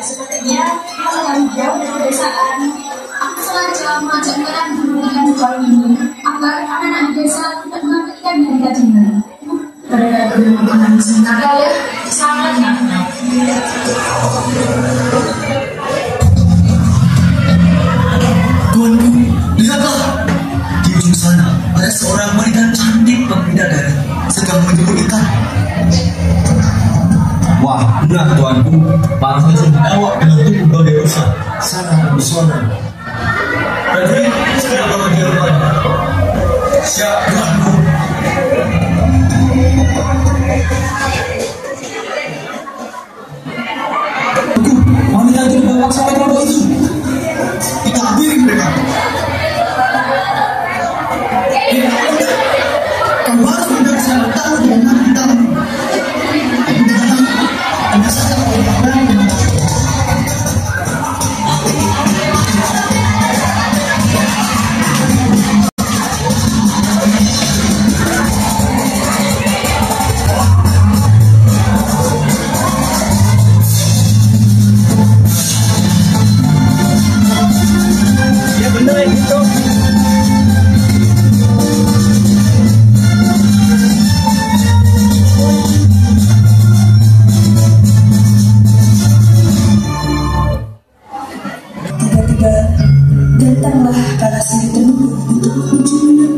Sepertinya hal yang jauh dari pedesaan. Aku sengaja mengajak kalian memberikan uang ini agar anak-anak desa tidak mengabaikan dari gajinya. Mereka belum mengenai sebenarnya ya, sangat nakal. Tuanku, lihatlah di ujung sana ada seorang wanita cantik pembidadari sedang menjemput ikan. Wah, benar tuanku, pangsanya sedang awak dengan tubuh bagai rusa, sangat mempesona. Prajurit, segera bawa dia rupanya. Siap, tuanku. Wanita itu dibawa sampai kelompok itu. Kita hampiri mereka. Kamu harus mendengar saya tahu dengan hati tahu. Anda saja orang berani. Ya benar itu. Datanglah para sini temui untuk menuju minum.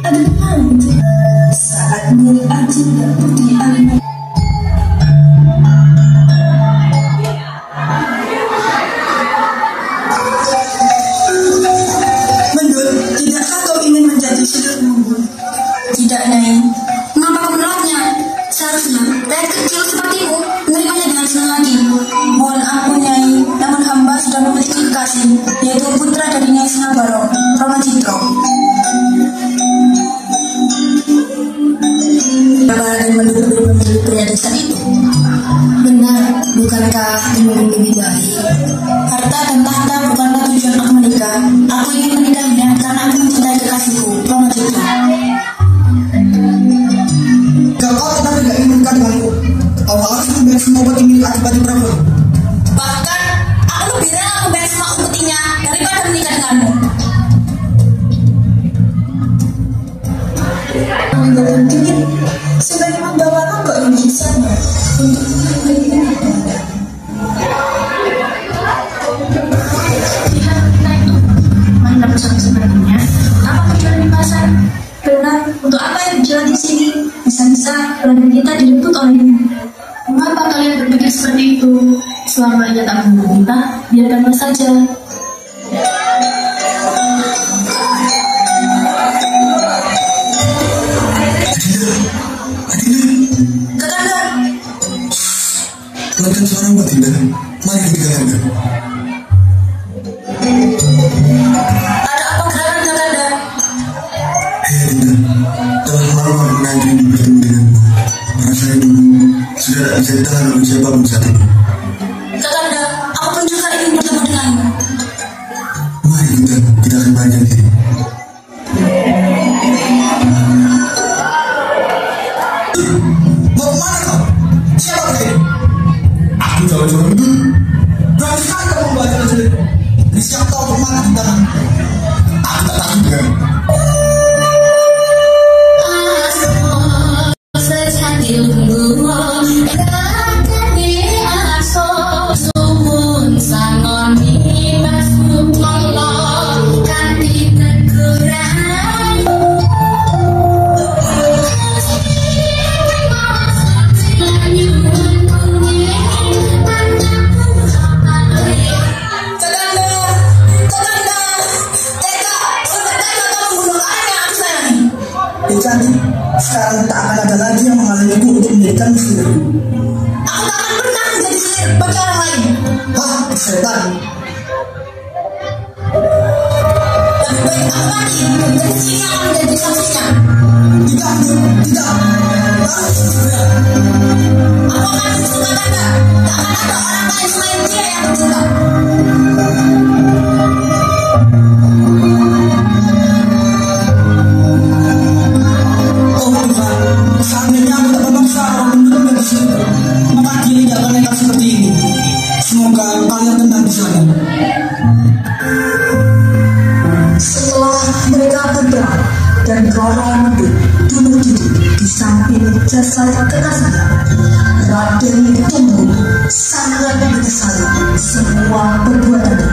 Ada hal saat Nyai Ajeng dan Putri Alma. Mendut, tidakkah kau ingin menjadi sudut mumbul? Tidak, Nyai. Mengapa kau menolaknya? Seharusnya rakyat kecil sepertimu menerimanya dengan senang hati. Mohon ampun, Nyai, namun hamba sudah memiliki kekasih, yaitu putra dari Nyai Senabaro, Rama Citro. Raden Mendut belum memilih pria desa itu. Benar, bukankah Temurun Bidadari? Harta dan tahta bukanlah tujuan aku menikah. Aku ingin menikahinya karena aku mencintai kekasihku, Rama Citro. Kalau kau tetap tidak ingin menikah denganku, kau harus membayar semua upeti milik Adipati Prabu. Bahkan, aku lebih rela membayar semua upetinya daripada menikah denganmu. Menjadi dingin, sebagai membawa rokok ini sama untuk memberikan ibadah. Lihat kita itu mana pusat sebenarnya? Apa tujuan di pasar? Benar, untuk apa yang berjalan di sini? Bisa-bisa pelanggan kita direbut olehnya. Mengapa kalian berpikir seperti itu? Selama ia tak mengganggu kita, biarkanlah saja. Kakanda, Keluarkan seorang buat Dinda. Mari kita jalankan. ada apa gerangan Kakanda? Hei Dinda, telah lama menanti ini bertemu denganmu. Rasanya dulu sudah tak bisa ditahan oleh siapapun saat ini. Kakanda, aku pun juga ingin bertemu denganmu. Mari kita akan banyak diri. Mau kemana kau? Siapa kau ini? Aku calon-calon itu. Berani sekali kamu membawa jalan-jalan. Siapa tahu kemana kita? Aku tak takut denganmu. Sejati ilmu, jadi sekarang tak akan ada lagi yang menghalangiku untuk menjadikan sendiri. Aku tak akan pernah menjadi sihir bagi orang lain. Hah, setan. Lebih baik aku mati, jadi sihir yang akan menjadi saksinya. Tidak, tidak. Aku akan suka tanda. Tak akan ada orang lain selain dia yang bercinta. Seandainya aku tak memaksa orang benar-benar di sini, maka dia tidak akan nekat seperti ini. Semoga kalian tenang di sana. Setelah mereka berdoa dan Roro Medu duduk di samping jasad kekasihnya, Raden Tumbu sangat menyesali semua perbuatannya.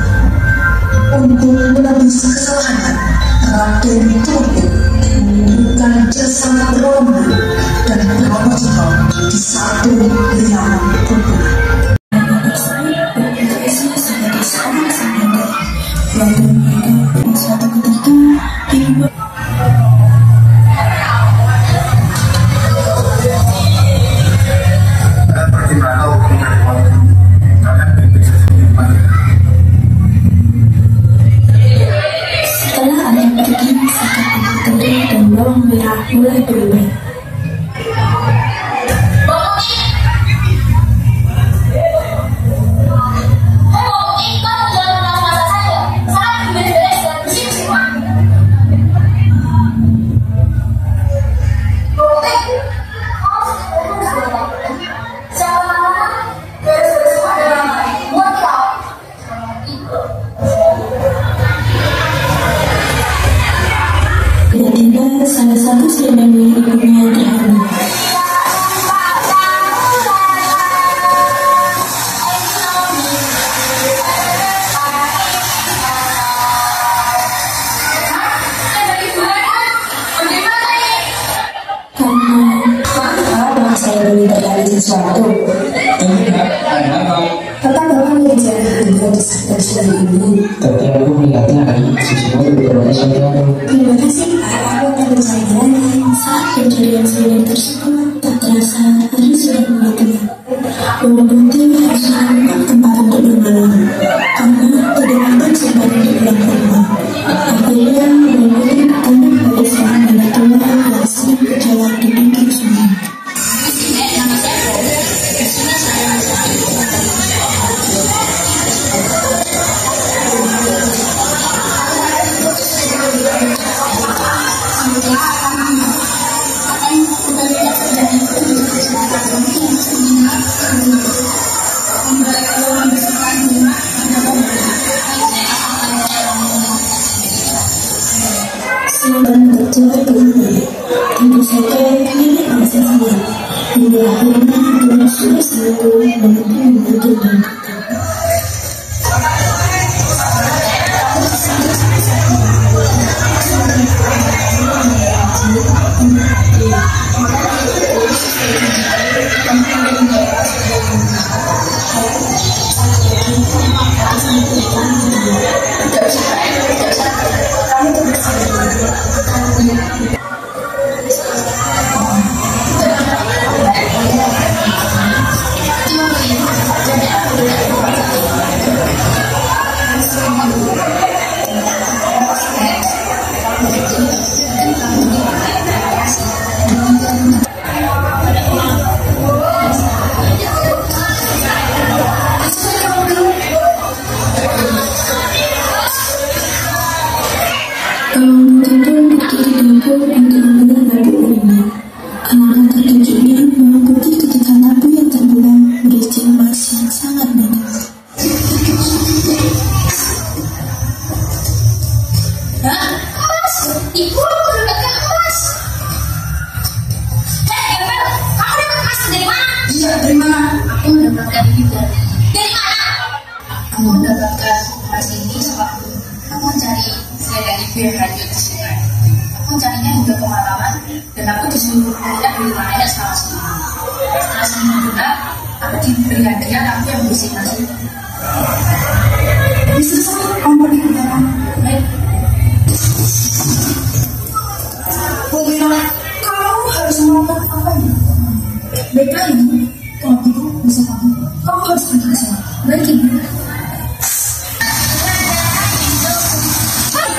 Untuk menebus kesalahannya, Raden Tumbu menemukan jasad Roro Medu dan Roro Joko di satu liang kubur. Setelah ayam pergi, sakat kering dan bawang merah mulai berubah. Tiba-tiba salah satu selendang ibunya terhamil. Karena saya meminta dari sesuatu. Kata bapak menjadi ibu dan sudah ini. Tapi aku melihatnya sesuatu berbeda sesuatu. Terima kasih Pak, aku akan mencari lagi. Saat pencarian selendang tersebut, tak terasa hari sudah menghitung. Bahwa penting harus menemukan tempat untuk bermalam, karena tidak ada tempat untuk pulang ke rumah. Akhirnya, Bang bertanya kepada seorang anak tua yang sedang berjalan di pinggir sungai. Selendang tertua berhenti. Tentu saja kami merasa senang. Hingga akhirnya dengan sungguh-sungguh menemukan bentuk dan kata. Aku mendapatkan emas ini sewaktu aku mencari selendang ibu yang hancur di sungai. Aku mencarinya hingga kemalaman dan aku disuruh melihat di rumahnya selama seminggu. Setelah seminggu genap, aku diberi hadiah aku yang bersih nasi. Bisa saya kamu pergi ke dalam. Baik. apa ya? Baiklah ibu, kalau begitu bisa kamu harus pergi ke sana. Baik ibu.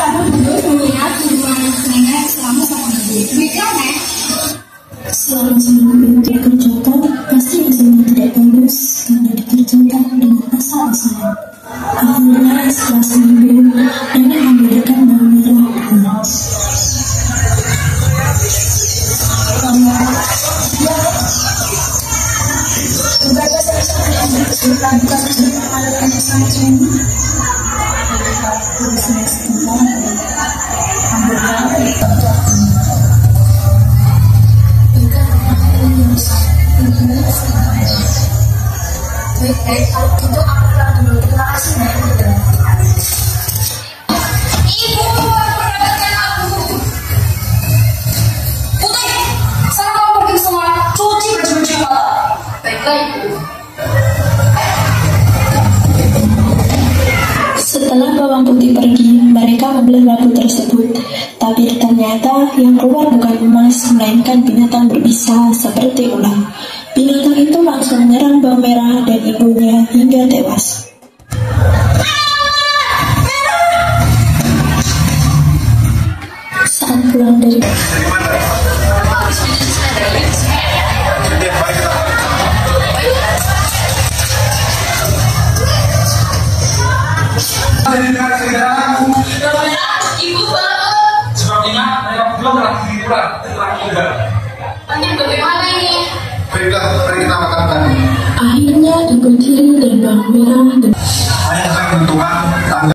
Kamu duduk melihat hubungan nenek selama sama ibu. Baiklah nek. Selama seminggu ibu tidak kerjakan, pasti hasilnya tidak bagus karena dikerjakan dengan asal-asalan. Akhirnya setelah seminggu, nenek memberikan bawang merah. Baik, kalau gitu aku pulang dulu. Terima kasih, Nek. Ibu, perhatikan aku. Putih, sana kamu pergi semua. Cuci baju-baju mata. Baiklah, Ibu. Setelah bawang putih pergi, mereka membeli labu tersebut. Tapi ternyata yang keluar bukan emas, melainkan binatang berbisa seperti ular. Binatang itu langsung menyerang bawang merah dan ibunya hingga tewas. Saat pulang dari Ibu banget. Sepertinya mereka belum lagi liburan setelah tinggal. Nanti bagaimana ini? Baiklah, mari kita makan tadi. akhirnya ibu tiri dan bawang merah dan Hanya saya menentukan tanggal.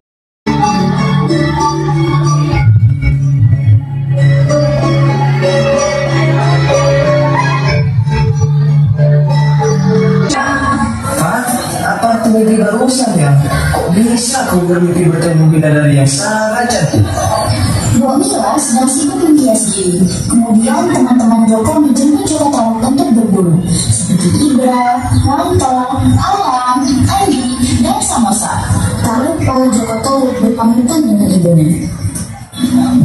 Apa aku mimpi barusan ya? Kok bisa kau bermimpi bertemu bidadari yang sangat cantik? Bu Mila sedang sibuk menghias diri. Kemudian teman-teman Joko menjemput Joko untuk berburu seperti Ibra, Wanto, Alam, Andi, dan Samosa. Tak lupa Joko turut berpamitan dengan ibunya.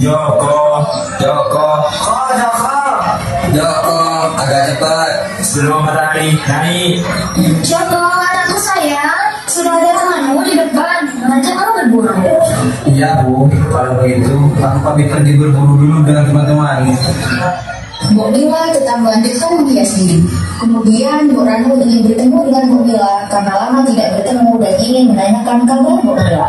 Joko, Joko, Joko, agak cepat sebelum matahari naik. Joko, anakku sayang, sudah ada temanmu di depan mengajak kamu berburu. Iya Bu, kalau begitu aku pamit pergi berburu dulu dengan teman-teman. Bu Mila tetap melanjutkan menghias diri. Kemudian Bu Ranu ingin bertemu dengan Bu Mila karena lama tidak bertemu dan ingin menanyakan kabar Bu Mila.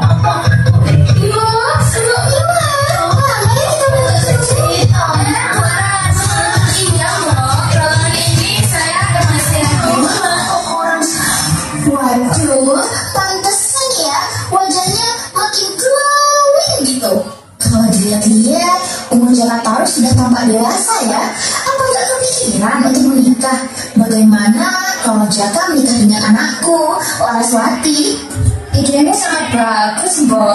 Waduh, pantesan ya wajahnya makin glowing gitu. Kalau dilihat-lihat, umur Jakarta sudah tampak dewasa ya. Apa nggak kepikiran untuk menikah? Bagaimana kalau Jaka menikah dengan anakku, Laraswati? Idenya sangat bagus, Bo.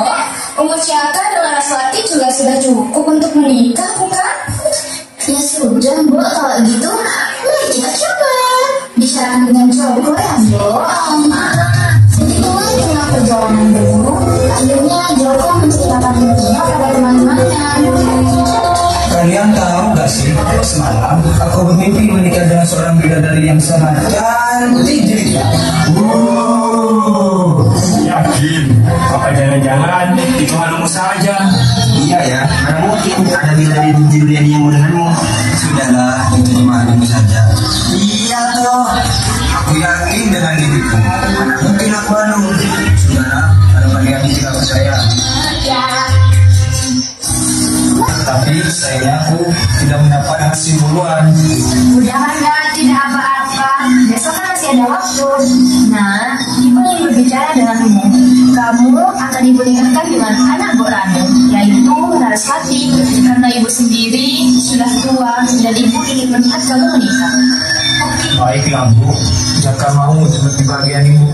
Umur Jaka dan Laraswati juga sudah cukup untuk menikah, bukan? Ya sudah, Bo. Kalau gitu, mari kita coba bicarakan dengan Joko ya, Bo. Begitulah tengah perjalanan berburu, akhirnya Joko menceritakan mimpinya pada teman-temannya. Kalian tahu gak sih, semalam aku bermimpi menikah dengan seorang bidadari yang sangat cantik jadi. yakin? Apa jangan-jangan itu malumu saja? Iya ya, mana mungkin ada bidadari di dunia yang mau denganmu. Sudahlah, itu cuma malumu saja. Iya toh, aku yakin dengan diriku. Mana mungkin aku anu. Sudahlah, kalau kalian tidak percaya. Tapi sayangnya aku tidak mendapat hasil buruan. Mudah-mudahan tidak apa-apa. Besok kan masih ada waktu. Nah, ibu ingin berbicara denganmu. Kamu akan ibu nikahkan dengan anak Bu Ranu, yaitu Laraswati. Karena ibu sendiri sudah tua dan ibu ingin melihat kamu menikah. Baiklah Bu, Jaka mau seperti bagian ibu.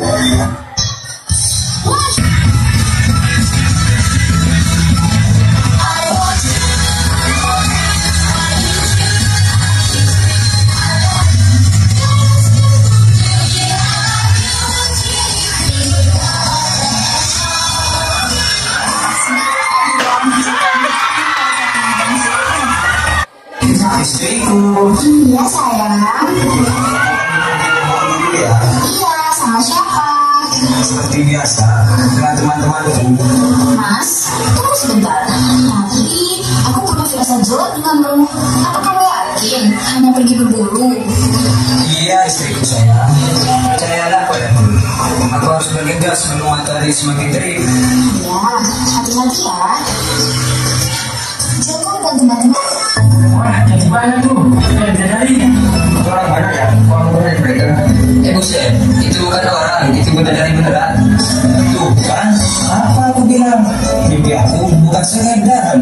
istriku. Iya sayang. Iya. Iya, sama siapa? Seperti biasa dengan teman-temanku. Mas, tunggu sebentar. Tapi aku pernah firasat jelek denganmu. Apa kamu yakin hanya pergi berburu? Iya istriku sayang. Percayalah padaku. Aku harus bergegas sebelum matahari semakin terik. Ya, hati-hati ya. Jangan dan teman-teman. Wah, jadi banyak tuh. Dari Orang mana ya? Orang banyak mereka. Buset, itu bukan orang, itu bidadari beneran. Tuh kan, apa aku bilang? Mimpi aku bukan sekedar.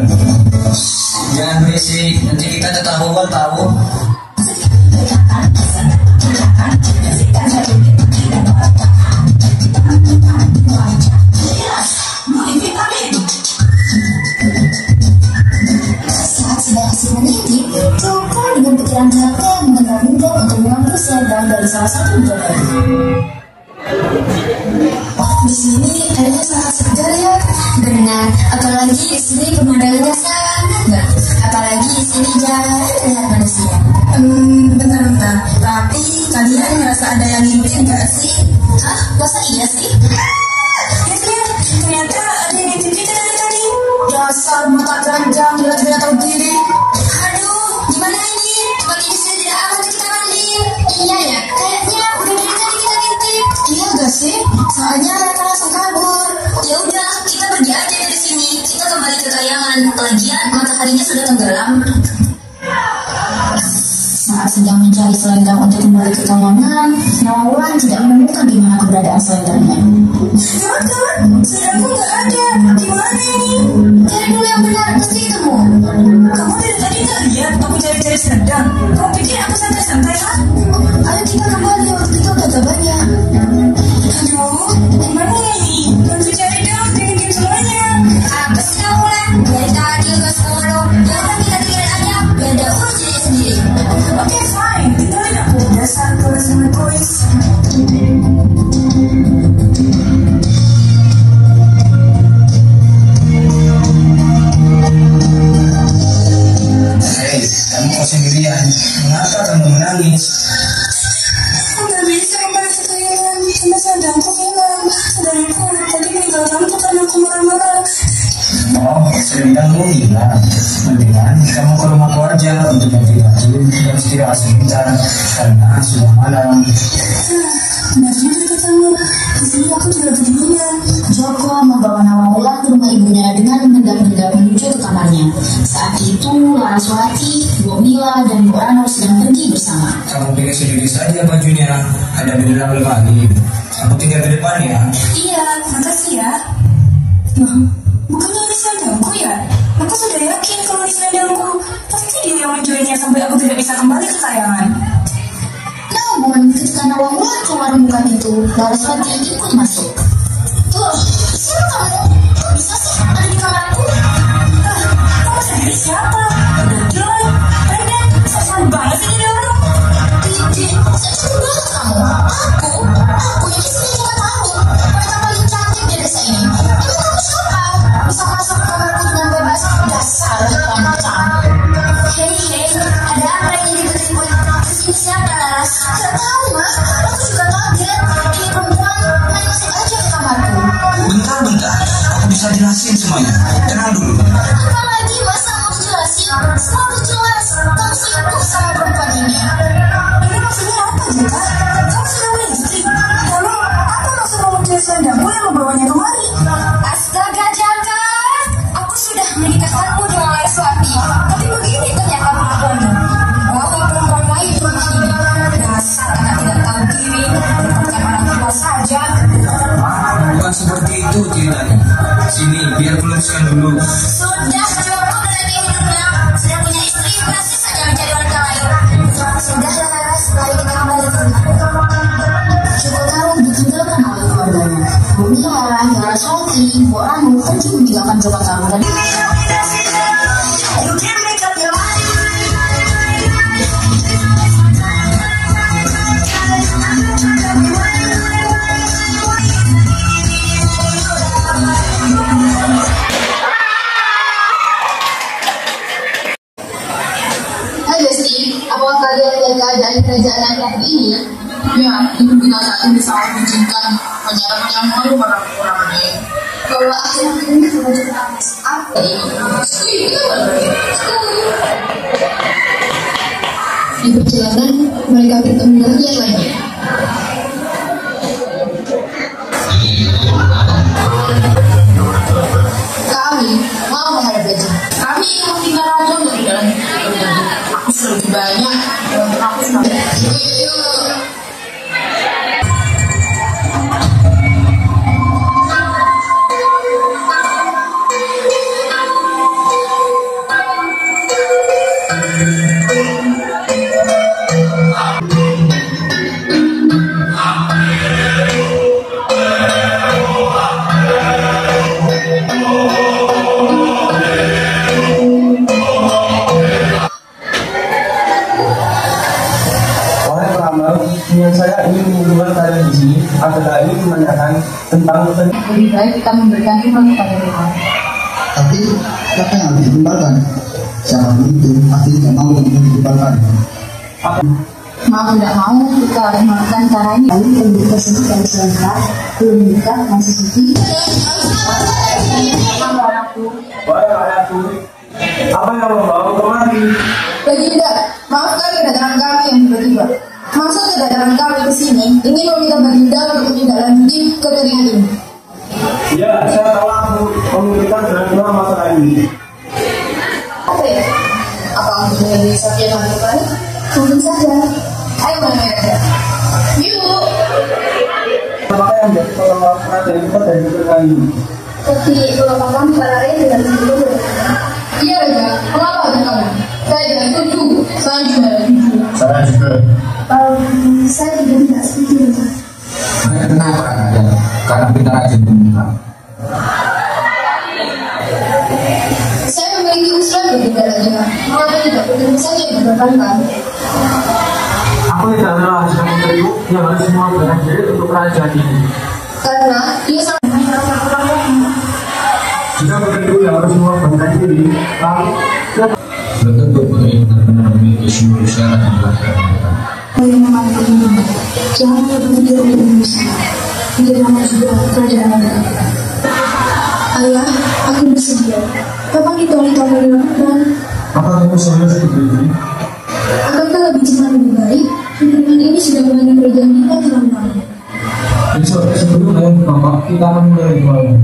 Jangan berisik, nanti kita ketahuan tahu. Saat sedang asik menitip, Joko dengan pikiran jeleknya mengenal-mengenal untuk mengambil selendang dari salah satu bidadari. Di sini airnya sangat segar ya. Benar, apalagi di sini pemandangannya sangat bagus. Apalagi di sini jarang terlihat manusia. Bentar-bentar. Tapi kalian merasa ada yang ngintip nggak sih? Hah? Masa iya sih? Ternyata ada yang ngintip kita dari tadi. Dasar mata keranjang, jelas-jelas tahu diri. Aduh, gimana ini? Pagi ini sudah tidak aman kita mandi. Iya ya, kayaknya udah dari tadi kita ngintip. Iya gak sih? Soalnya mereka langsung kabur. Ya udah, kita pergi aja dari sini. Kita kembali ke kayangan. Lagian mataharinya sudah tenggelam. Saat sedang mencari selendang untuk kembali ke kayangan, Nawawan tidak menemukan di mana keberadaan selendangnya. Jangan, selendangku nggak ada. Di mana ini? Cari dulu yang benar, pasti ketemu. Kamu dari tadi nggak lihat aku cari-cari selendang? Kamu pikir aku santai-santai, ha? Ayo kita kembali, waktu kita udah gak banyak. Aduh, gimana ini? Bantu cari dong, jangan semuanya. Apa sih kamu lah? Dari tadi ke 10. Ya udah kita tinggalin aja, biar ada urus diri sendiri. Oke, fine. Tinggalin aku. Dasar tulis sama kuis. Hei, kamu kok sendirian? Mengapa kamu menangis? Nggak bisa kembali ke kayangan. Cuma selendangku hilang. Saudaraku tadi meninggalkanku karena aku marah-marah. Oh, selendangmu hilang. Mendingan kamu ke rumahku aja untuk ganti baju dan istirahat sebentar karena sudah malam. Benar juga katamu. Di sini aku juga kedinginan. Joko membawa Nawaulan ke rumah ibunya dengan mengendap-endap menuju ke kamarnya. Saat itu Laraswati, Bu Mila, dan Bu Rano sedang pergi bersama. Kamu pilih sendiri saja bajunya. Ada di dalam lemari. Aku tinggal di depan ya. Iya, makasih ya. Loh, bukannya ini selendangku ya? Aku sudah yakin kalau ini selendangku. Pasti dia yang mencurinya sampai aku tidak bisa kembali ke kayangan. Namun, ketika Nawaulan keluar membuka pintu, Laraswati ikut masuk. Tuh, siapa kamu? Kok bisa sih ada di kamarku? Kamu sendiri siapa? Ada jelek, pendek, sopan banget sih jadi orang. Tidak, saya banget kamu. Aku ini sini juga tahu. Mereka paling cantik di desa ini. Emang kamu siapa? Bisa masuk ke kamarku dengan bebas? Dasar pancang. Hei, ada apa ini ribut-ribut? Kesini siapa, Laras? Gak tahu, Mas. Aku juga kaget. Ini perempuan main masuk aja ke kamarku. Bentar, aku bisa jelasin semuanya. Tenang dulu. Apalagi Mas mau jelasin? Selalu jelas. Kamu sibuk sama perempuan ini. Ini maksudnya apa, Jaka? Kamu sudah berhenti. Lalu, apa maksud kamu mencari selendangku yang membawanya kemari? Astaga, Jaka. Aku sudah menikahkanmu dengan Laraswati. Tapi begini ternyata perempuanmu. Bawa perempuan lain ke rumah ini. Dasar anak tidak tahu diri. Dapatkan orang tua saja. Bukan seperti itu ceritanya. Sini, biar kuluruskan dulu. Sudah cukup lagi hidupnya. Sudah punya istri, masih saja mencari wanita lain. Sudah Laras, mari kita kembali ke rumah. Cukup tahu ditinggalkan oleh keluarganya. Bu Mila, Laraswati, Bu Ranu pergi meninggalkan Joko Taru dan Apa kalian lihat keadaan kerajaan akhir ini? Ya, itu kita saat ini sangat mengizinkan banyak yang malu orang-orang ini. Kalau akhir-akhir ini kerajaan apa ini? Di perjalanan mereka bertemu dengan yang lainnya. Kami mau menghadapi raja. Kami ingin meminta raja untuk tidak lagi. Aku sudah lebih banyak. Aku sudah. Niat saya ingin mengumpulkan kalian di sini adalah ingin menanyakan tentang Lebih baik kita memberikan iman kepada mereka. Tapi siapa yang harus dikembalikan? Siapapun itu pasti tidak mau untuk dikembalikan. Mau tidak mau kita harus melakukan cara ini. Lalu penduduk tersebut harus lengkap, belum menikah, masih suci. apa yang membawa kemari? Baginda, maafkan kedatangan kami yang tiba-tiba. Maksud kedatangan kami ke sini ingin meminta Baginda untuk menindaklanjuti kekeringan ini. Ya, saya telah memikirkan dengan dua masalah ini. Apa ya? Apa untuk menjadi sapi yang lakukan? Mungkin saja. Ayo mereka. Yuk. Apakah yang menjadi pengelola kerajaan itu dari kekeringan ini? Tapi kalau papan paralel dengan sebelum Iya Raja, kenapa ada kamu? Saya tidak setuju. Saya juga tidak setuju. Saya juga. saya juga tidak setuju. Kenapa? Karena kita rajin meminta. Saya memiliki usulan berbeda Raja. Mengapa tidak bertemu saja yang berbankan? Aku tidak adalah hasil itu yang harus semua berani diri untuk kerajaan ini. Karena dia sangat Jika begitu yang harus semua berani diri, lalu Belum tentu putri benar-benar memiliki seluruh syarat yang dilakukan. Saya memandang ini. Jangan berpikir untuk Indonesia. Tidak lama juga kerajaan Anda. Ayah, aku bersedia. Kapan itu wanita mau dilakukan? apa kamu serius seperti ini? Akankah lebih cepat lebih baik? Hubungan ini sudah melanda kerajaan kita terlalu lama. Besok sebelum ayam bapak kita akan mulai ritualnya.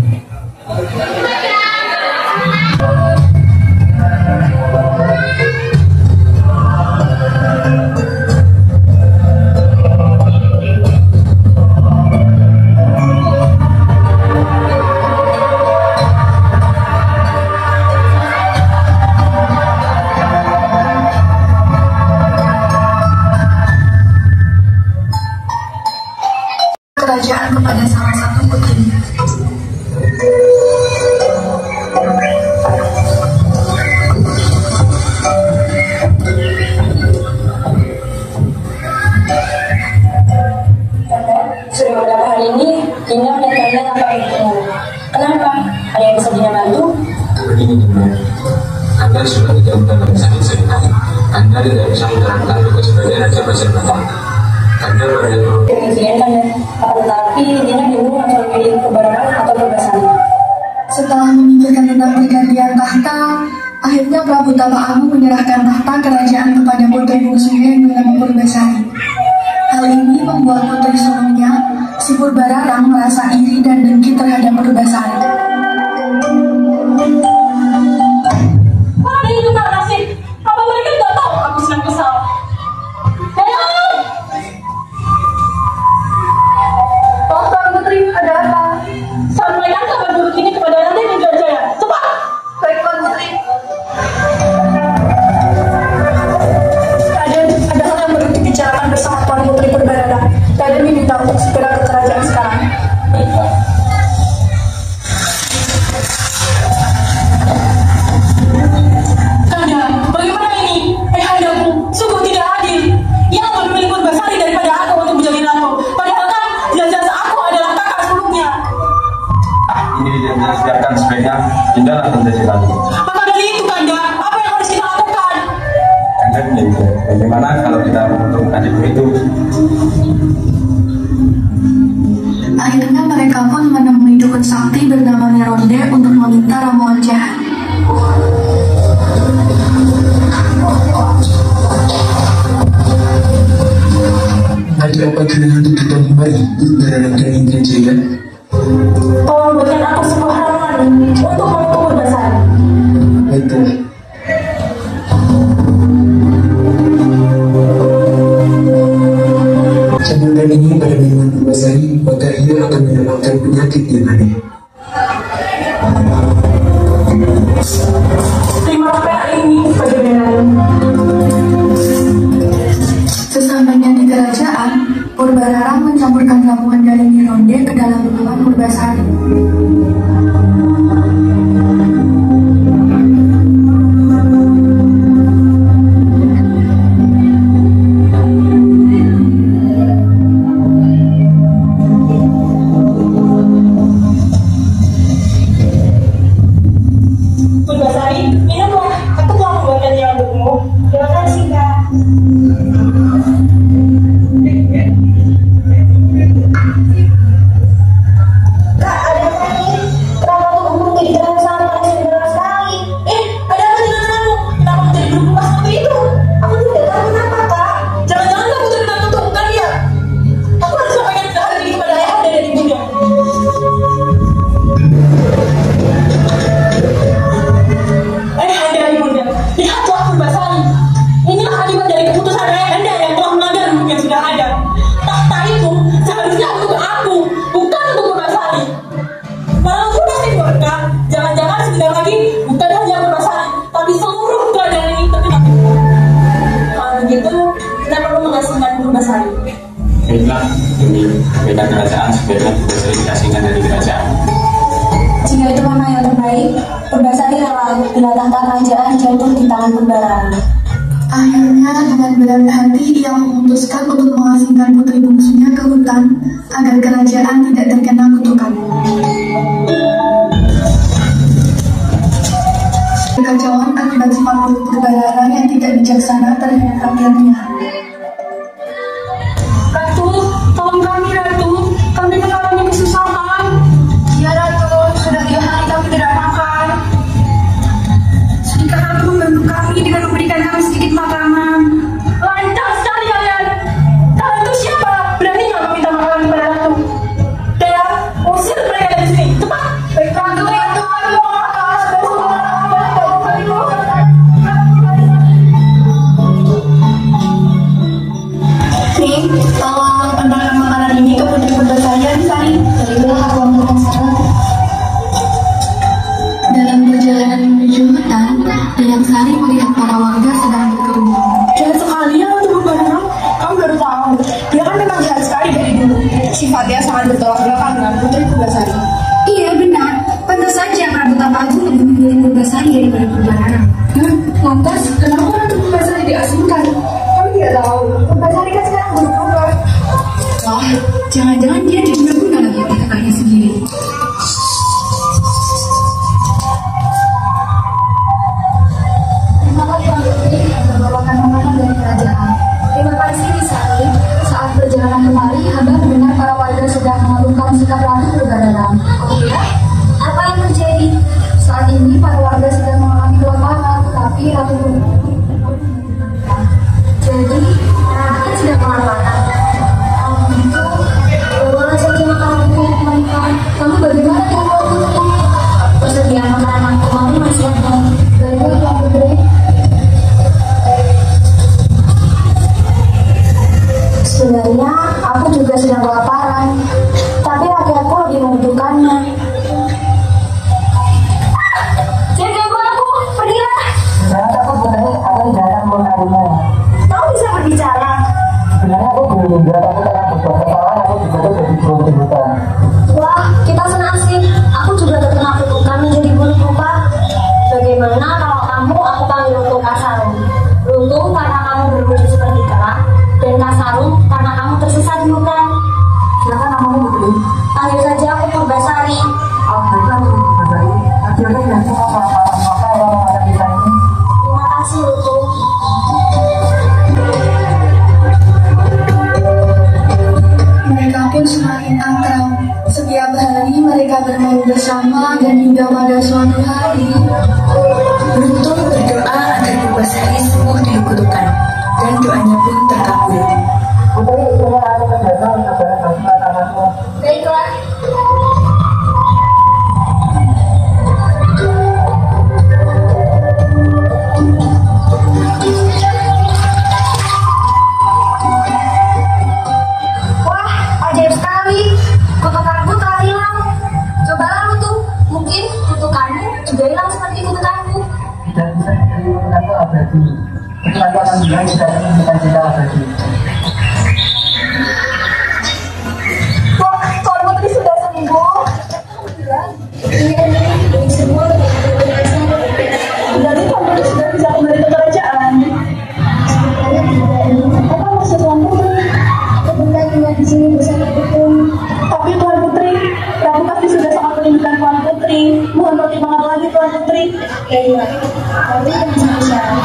kerajaan kepada salah satu putri. Sudah beberapa hari ini, Dinda melihat kalian tanpa bertemu. Kenapa? Ada yang bisa Dinda bantu? Begini Dinda, Anda sudah tidak mendalam sakit sehat. Anda tidak bisa menjalankan tugas sebagai Raja Pajajaran. Anda baru Demikian kan ya. Akan tetapi Dinda bingung antara memilih kebarangan atau kebebasan. Setelah memikirkan tentang pergantian tahta, akhirnya Prabu Talaamu menyerahkan tahta kerajaan kepada putri bungsunya yang bernama Purbasari. Hal ini membuat putri sulungnya, si Purbararang, merasa iri dan dengki terhadap Purbasari. Wah, ini juga nasib. Apa mereka tidak tahu aku sedang kesal? Halo! Oh, Tuan Putri, ada apa? Sampaikan kabar buruk ini kepada Raden Wijayajaya. Cepat! Baik, Tuan Putri. Raden, ada hal yang perlu dibicarakan bersama Tuan Putri Purbararang. Raden diminta untuk segera ke kerajaan sekarang. baiklah. Kanda, bagaimana ini? Ayahandaku, sungguh tidak adil. Ia lebih memilih Purbasari daripada aku untuk menjadi ratu. Padahal kan jasa aku adalah kakak sulungnya. Ini tidak bisa biarkan, sebaiknya Dinda akan menjadi ratu. Maka dari itu, Kanda, apa yang harus kita lakukan? Anda menjadi Bagaimana kalau kita membentuk adikku itu? Akhirnya mereka pun menemui dukun sakti bernama Neronde untuk meminta ramuan jahat. Ada apa dengan hantu kita kembali dalam daging gereja? Tolong berikan aku sebuah ramuan untuk menutup berbasar. Baiklah. Camurkan ini pada minuman berbasari, maka ia akan menyebabkan penyakit yang aneh. Terima kasih ini sebagai benaran. Sesampainya di kerajaan, Purbarara mencampurkan ramuan dari Neronde ke dalam minuman Purbasari. Purbasari, minumlah. Aku telah membuatannya untukmu. Terima kasih, Kak. Kak, ada apa nih? Kenapa tubuhmu jadi terang sangat panas dan berat sekali? Ada apa dengan kamu? Kenapa menjadi berubah seperti itu? Aku tidak tahu kenapa, Kak. Jangan-jangan kamu terkena kutukan ya? Aku harus sampaikan hal ini kepada ayahanda dan ibunda. Ayahanda dan ibunda, lihatlah Purbasari. Inilah akibat dari keputusan ayahanda yang telah melanggar hukum yang sudah ada. Tahta itu seharusnya untuk aku, bukan untuk Purbasari. Malah aku pasti keluarga. Jangan-jangan sebentar lagi bukan hanya Purbasari, tapi seluruh kerajaan ini terkena. Kalau begitu, kita perlu mengasingkan Purbasari. Baiklah, ini beda kerajaan sebaiknya Purbasari diasingkan dari kerajaan. Jika itu memang yang terbaik, Purbasari rela bila tahta kerajaan jatuh di tangan Purbarara. Akhirnya dengan berat hati ia memutuskan untuk mengasingkan putri bungsunya ke hutan agar kerajaan tidak terkena kutukan. Kekacauan akibat sifat Purbarara yang tidak bijaksana terhadap rakyatnya. Ratu, tolong kami, Ratu. Kami mengalami kesusahan. Ya, Ratu. Sudah 3 hari kami tidak makan. Sedikit Ratu membantu kami dengan memberikan kami sedikit makanan. Lancar sekali kalian. Kalian itu siapa? Beraninya meminta makanan kepada Ratu. Dea, usir mereka dari sini. Cepat. Baik, Ratu. Ratu, kami mau makan. Nih, tolong antarkan makanan ini ke putri Purbasari yang Sari. Baiklah, aku antarkan sekarang. Dalam perjalanan menuju hutan, Dayang Sari melihat para warga sedang berkerumun. Jahat sekali ya untuk Purbarara. Kamu baru tahu. Dia kan memang jahat sekali dari dulu. Sifatnya sangat bertolak belakang dengan putri Purbasari. Iya benar, pantas saja Prabu Tapa Agung lebih memilih Purbasari daripada Purbarara. Lantas, kenapa Ratu Purbasari diasingkan? Kami tidak tahu. Purbasari kan sekarang berubah. Wah, jangan-jangan dia diguna-guna lagi oleh kakaknya sendiri. Terima kasih Tuan Putri yang membawakan makanan dari kerajaan. Terima kasih Nisari. Saat perjalanan kemari, hamba mendengar para warga sedang mengeluhkan sikap Ratu Purbarara. Oh iya? Apa yang terjadi? Saat ini para warga sedang mengalami kelaparan, tapi Ratu Purbarara. Jadi, Ratu sedang kelaparan. Itu, boleh saja makananku mereka. Kamu bagaimana dengan Tuan Putri? Persediaan makanan kemarin masih ada. Baiklah Tuan Putri. Sebenarnya aku juga sedang kelaparan, tapi rakyatku lebih membutuhkannya. Jangan ganggu aku, pergilah. Jangan takut Putri, aku tidak akan mengenalinya. Kamu bisa berbicara. Sebenarnya aku belum juga, tapi karena berbuat kesalahan aku ditutup jadi burung di hutan. Wah, kita senasib. Aku juga terkena kutukan menjadi burung rupa. Bagaimana kalau kamu aku panggil untuk Kasarung? Luntung karena kamu berwujud seperti kera, dan Kasarung karena kamu tersesat di hutan. Silakan namamu Putri. Panggil saja aku Purbasari. Oh, baiklah Putri Purbasari. Nanti aku tidak suka sama para maka yang ada di sana ini. Terima kasih, Luntung. bermain bersama dan hingga pada suatu hari. Beruntung berdoa agar Purbasari sembuh dari kutukan, dan doanya pun terkabul. Baiklah. Wah, ajaib sekali. Kutukanku telah hilang. Cobalah tuh, mungkin kutukanmu juga hilang seperti kutukanku. Tidak bisa menjadi kutukanku abadi. Kutukanku akan hilang jika menemukan cinta abadi. Wah, Tuan Putri sudah sembuh. Ini semua. Jadi Tuan Putri sudah bisa kembali ke kerajaan. Apa maksud Tuan Putri? Aku pernah tinggal di sini bersama Tuan. Tapi Tuan Putri, Prabu pasti sudah sangat merindukan Tuan Putri. Mohon pertimbangan lagi Tuan Putri. Iya, tapi yang satu syarat,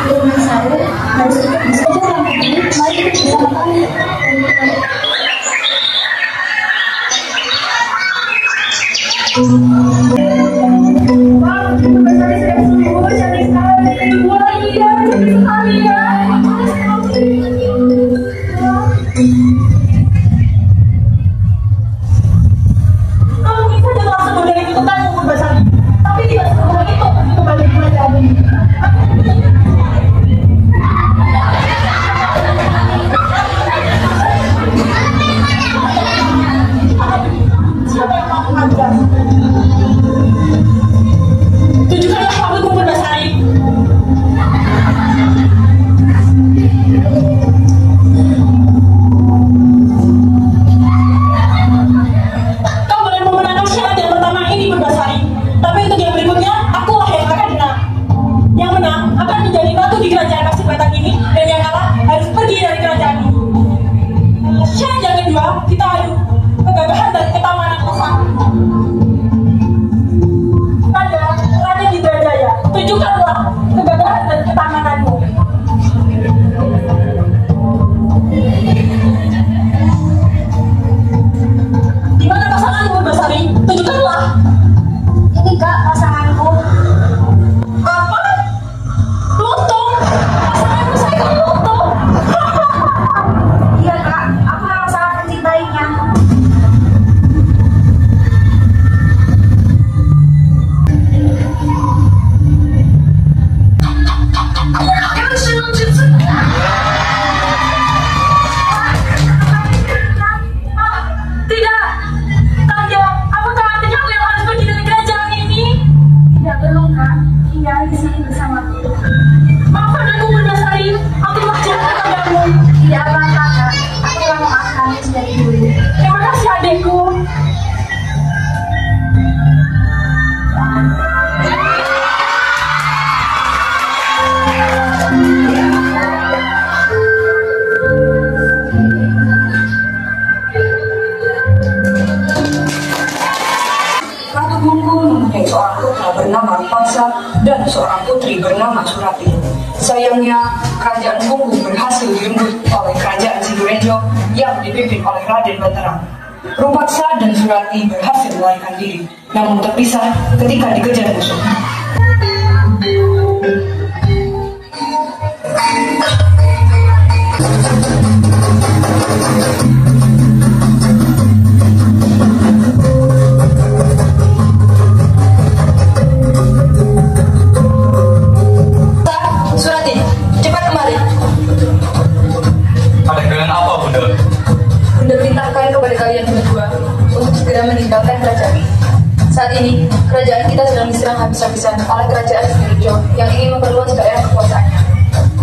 dengan saya harus ikut bersama Tuan Putri. Mari kita bersama kami. Wah, Purbasari sudah sembuh, cantik sekali. Wah, iya, cantik sekali ya. Kalau bisa jangan langsung dari kutukanmu, Purbasari. Tapi tidak semudah itu kembali ke kerajaan ini. Siapa yang mau mengajar? Tunjukkanlah rambutmu, Purbasari. Kau boleh memenangkan syarat yang pertama ini, Purbasari. Tapi untuk yang berikutnya, akulah yang akan menang. Yang menang akan menjadi batu di kerajaan Kasih Batak ini, dan yang kalah harus pergi dari kerajaan ini. Syarat yang kedua, kita adu kegagahan dan ketamanan besar. Raden Indrajaya, tunjukkanlah kegagahan dan ketamananmu. Di mana pasanganmu, Purbasari? Tunjukkanlah. Ini Kak pasanganku. Apa? Lutung? Pasanganku saya kan Lutung. Iya Kak, aku memang sangat mencintainya. Tidak, Tanda, apakah artinya aku yang harus pergi dari kerajaan ini? Tidak perlu Kak, tinggal di sini bersamaku. Maafkan aku, Purbasari, aku berjanji padamu. Tidak apa-apa Kak, aku telah memaafkanmu dari dulu. Terima kasih adekku. Ratu Bungku mempunyai seorang putra bernama Rupaksa dan seorang putri bernama Surati. Sayangnya, kerajaan Bungku berhasil dirembuk oleh kerajaan Sidorejo yang dipimpin oleh Raden Baterang. Rupaksa dan Surati berhasil melarikan diri, namun terpisah ketika dikejar musuh. Surati, cepat kembali. Ada dengan apa, Bunda? Bunda perintahkan kepada kalian berdua untuk segera meninggalkan kerajaan. Saat ini, kerajaan kita sedang diserang habis-habisan oleh kerajaan Sidorejo yang ingin memperluas daerah kekuasaannya.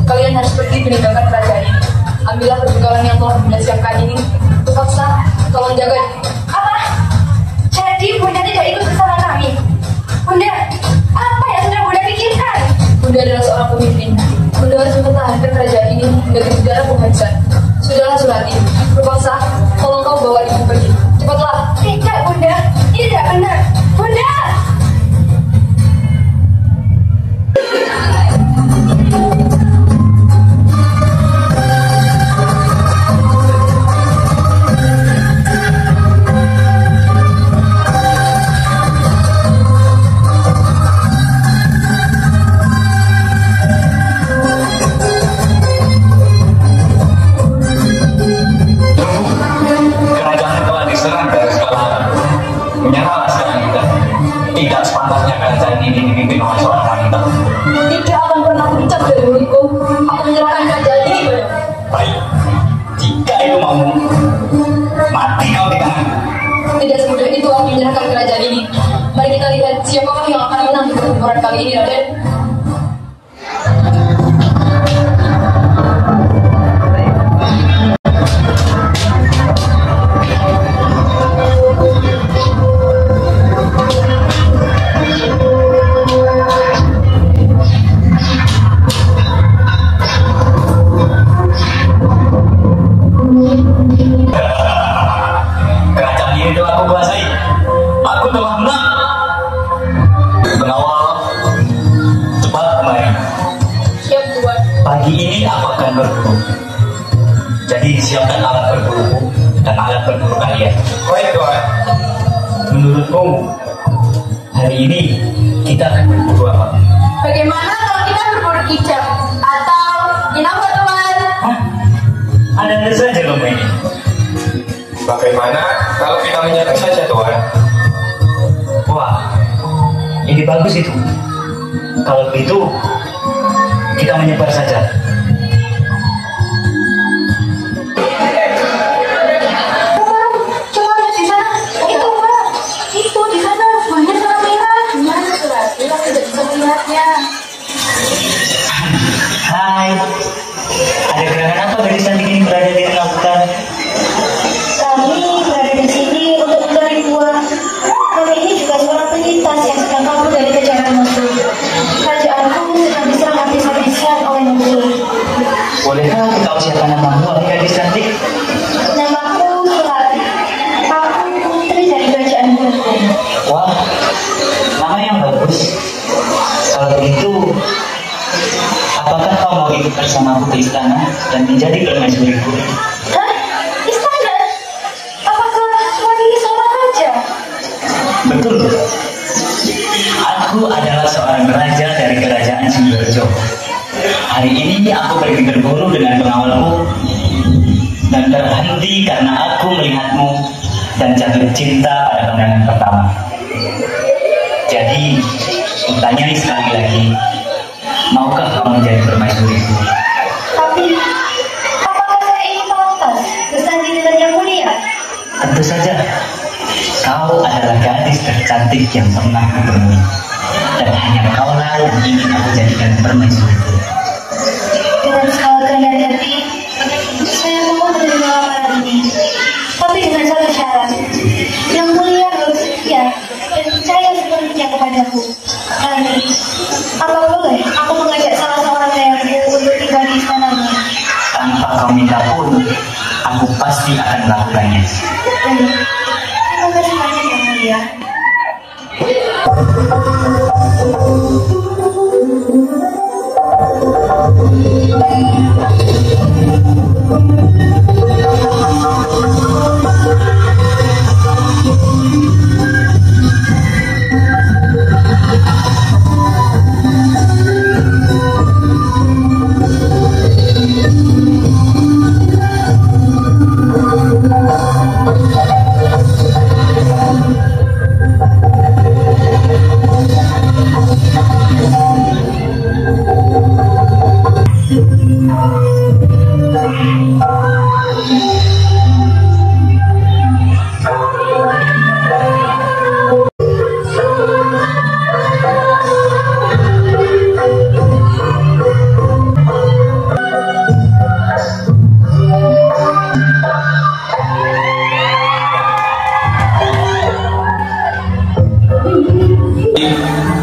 Kalian harus pergi meninggalkan kerajaan ini. Ambillah perbekalan yang telah Bunda siapkan ini. Terpaksa, tolong jaga. Apa? Jadi Bunda tidak ikut bersama kami? Bunda, apa yang sudah Bunda pikirkan? Bunda adalah seorang pemimpin. Bunda harus mempertahankan kerajaan ini dari udara penghabisan. Sudahlah Surati, terpaksa, tolong kau bawa ibu pergi. Cepatlah. Tidak Bunda, ini tidak benar. Bunda! pertempuran kali ini, Raden. Kerajaan ini telah aku kuasai. Aku telah menang. Pengawal, cepat kemari. Siap, Tuan. Pagi ini aku akan berburu. Jadi siapkan alat berburuku dan alat berburu kalian. Baik, Tuan. Menurutmu, hari ini kita akan berburu apa? Bagaimana kalau kita berburu kicap atau apa, Tuan? Hah? Ada saja lomba ini. Bagaimana kalau kita menyerang saja, Tuan? Wah, ini bagus itu. Kalau begitu, kita menyebar saja. Coba lihat di sana. Itu Mbak. Itu di sana. Banyak warna merah. Gimana surat? Kita tidak bisa melihatnya. Hai, ada gerangan apa gadis cantik ini berada di tengah hutan? Kami berada di sini untuk mencari buah. Kami ini juga seorang penyintas yang sedang kabur dari kejaran musuh. Kerajaanku sedang diserang habis-habisan oleh musuh. Bolehkah aku tahu siapa namamu, wahai gadis cantik? Namaku Sulati. Aku putri dari kerajaan musuh. Wah, nama yang bagus. Kalau begitu, apakah kau mau ikut bersamaku ke istana dan menjadi permaisuriku? Hah? Istana? Apakah Tuan ini seorang raja? Betul. Aku adalah seorang raja dari kerajaan Sidoarjo. Hari ini aku pergi berburu dengan pengawalku dan terhenti karena aku melihatmu dan jatuh cinta pada pandangan pertama. Jadi, bertanya sekali lagi, maukah kau menjadi permaisuriku? Tapi, apakah saya ini pantas bersanding dengan yang mulia? Tentu saja, kau adalah gadis tercantik yang pernah kutemui. Dan hanya kaulah yang ingin aku jadikan permaisuriku. Dengan segala kerendahan hati, saya mau menerima lamaran ini. Tapi dengan satu syarat, yang mulia harus setia dan percaya sepenuhnya kepadaku. Nanti, apa boleh aku mengajak salah seorang sayangku untuk tinggal di istananya? Tanpa kau minta pun, aku pasti akan melakukannya. Baik, terima kasih banyak yang mulia.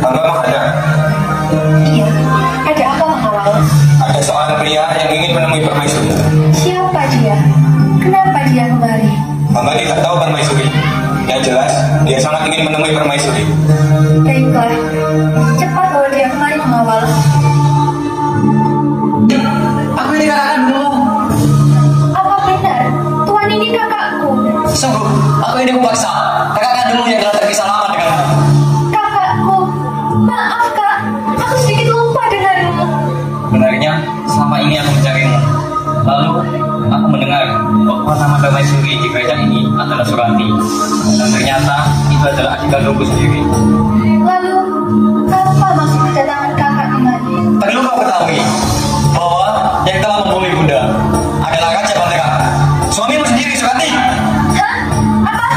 Hamba Mahana, Iya, ada apa mengawal? ada seorang pria yang ingin menemui permaisuri. Siapa dia? Kenapa dia kemari? Hamba tidak tahu permaisuri. Yang jelas, dia sangat ingin menemui permaisuri. Baiklah, cepat bawa dia kemari mengawal. Aku ini kakak dulu. Apa benar? Tuan ini kakakku. Sungguh, aku ini kupaksa. Kakak kandungmu yang telah terpisah lama denganmu. Kakakku. Maaf kak, aku sedikit lupa denganmu. Benarnya, selama ini aku mencarimu. Lalu, aku mendengar bahwa nama permaisuri di kerajaan ini adalah Suranti. Dan ternyata, itu adalah adik kandungku sendiri. Lalu, apa maksud kedatangan kakak kemari? Perlu kau ketahui bahwa yang telah membunuh ibunda adalah Raja Bantera, suamimu sendiri, Suranti. Hah? Apa?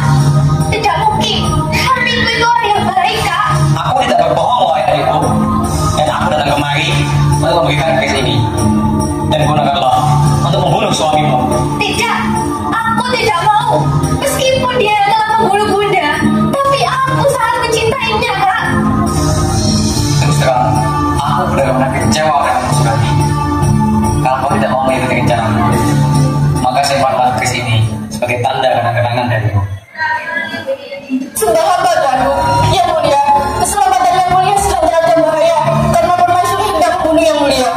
Tidak mungkin. Suamiku itu orang yang baik kak. Aku tidak berbohong, wahai adikku. rencanamu. Maka simpanlah keris ini sebagai tanda kenang-kenangan darimu. Sudah hamba Tuanku, yang mulia, keselamatan yang mulia sedang terancam bahaya karena permaisuri hendak membunuh yang mulia.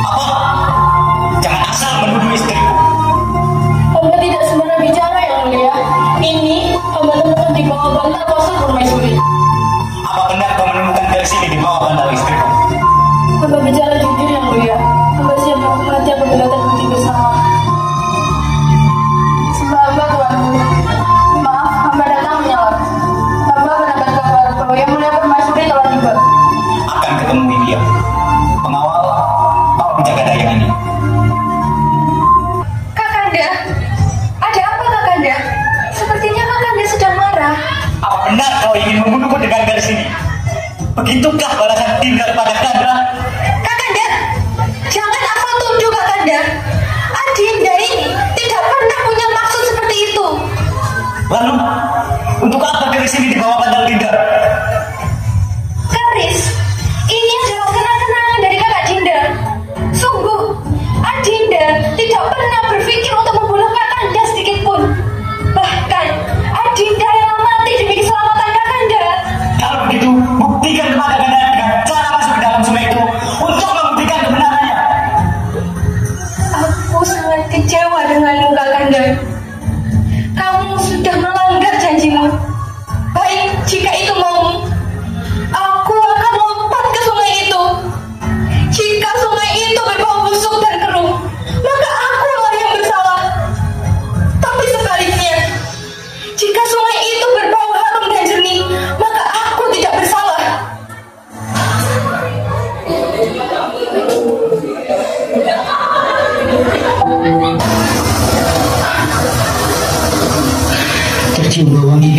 Apa? Jangan asal menuduh istriku. Hamba tidak sembarang bicara yang mulia. Ini hamba temukan di bawah bantal kosong permaisuri. Apa benar kau menemukan keris ini di bawah bantal istriku? Hamba bicara jujur yang mulia. Hamba siap menghukum mati apabila terbukti bersama. Sembah hamba Tuanku. Maaf, hamba datang menyalah. Hamba mendapat kabar bahwa yang mulia permaisuri telah tiba. Akan ketemu dia. Pengawal, kau menjaga dayang ini. Kakanda, ada apa Kakanda? Sepertinya Kakanda sedang marah. Apa benar kau ingin membunuhku dengan garis ini? Begitukah balasan Dinda kepada Kandra? Kakanda, jangan asal tuduh Kakanda. Adinda ini tidak pernah punya maksud seperti itu. Lalu, untuk apa garis ini di bawah bantal Dinda? Keris, ini adalah kenang-kenangan dari kakak Dinda. Sungguh, Adinda tidak pernah berpikir untuk membunuh Kakanda sedikit pun. Bahkan, Adinda yang mati demi keselamatan Kakanda. Kalau begitu, buktikan kepada Kandra dengan cara masuk ke dalam sungai itu untuk membuktikan kebenarannya. Aku sangat kecewa denganmu Kakanda. Kamu sudah melanggar janjimu. Baik, jika itu maumu, aku akan lompat ke sungai itu. Jika sungai itu berbau busuk dan keruh, maka akulah yang bersalah. Tapi sebaliknya, jika sungai itu berbau harum dan jernih, maka aku tidak bersalah. Tercium bau wangi.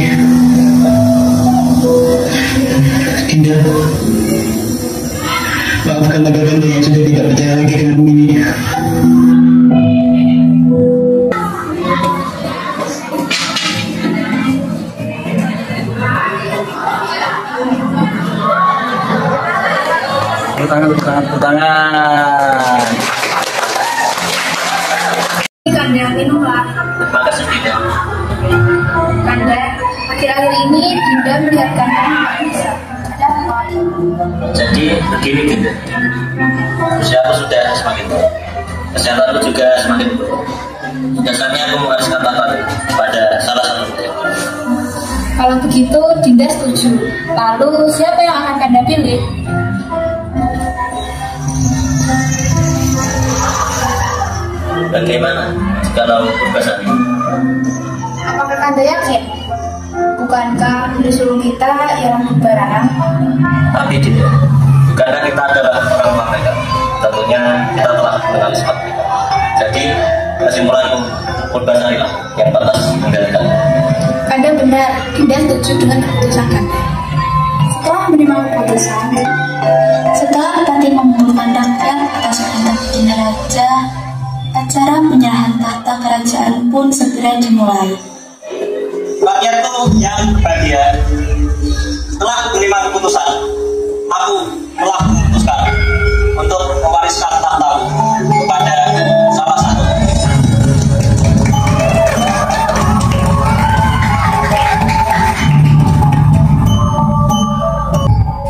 Dinda, maafkanlah Kakanda yang sudah tidak percaya lagi denganmu ini. Tepuk tangan. Kanda, minumlah. Terima kasih Dinda. Kanda, akhir-akhir ini Dinda melihat Kanda tak bisa. Ada apa? Jadi begini Dinda, usiaku sudah semakin tua, kesehatanku juga semakin buruk. Dasarnya aku mengharuskan tapak pada salah satu putri. Kalau begitu, Dinda setuju. Lalu, siapa yang akan Kanda pilih? Bagaimana kalau Purbasari? Apakah Kanda yakin? Bukankah disuruh kita ialah Barana? Tapi Dinda, karena kita adalah orang mereka, tentunya kita telah mengenali sifat kita. Jadi kesimpulanku, Purbasari lah yang pantas menggantikan. Kanda benar, Dinda setuju dengan keputusan Kanda. Setelah menerima keputusan, setelah Pati mengumpulkan rakyat atas perintah Dinda Raja, acara penyerahan tahta kerajaan pun segera dimulai. Rakyatku yang berbahagia, setelah menerima keputusan, aku telah memutuskan untuk mewariskan tahtaku kepada salah satu.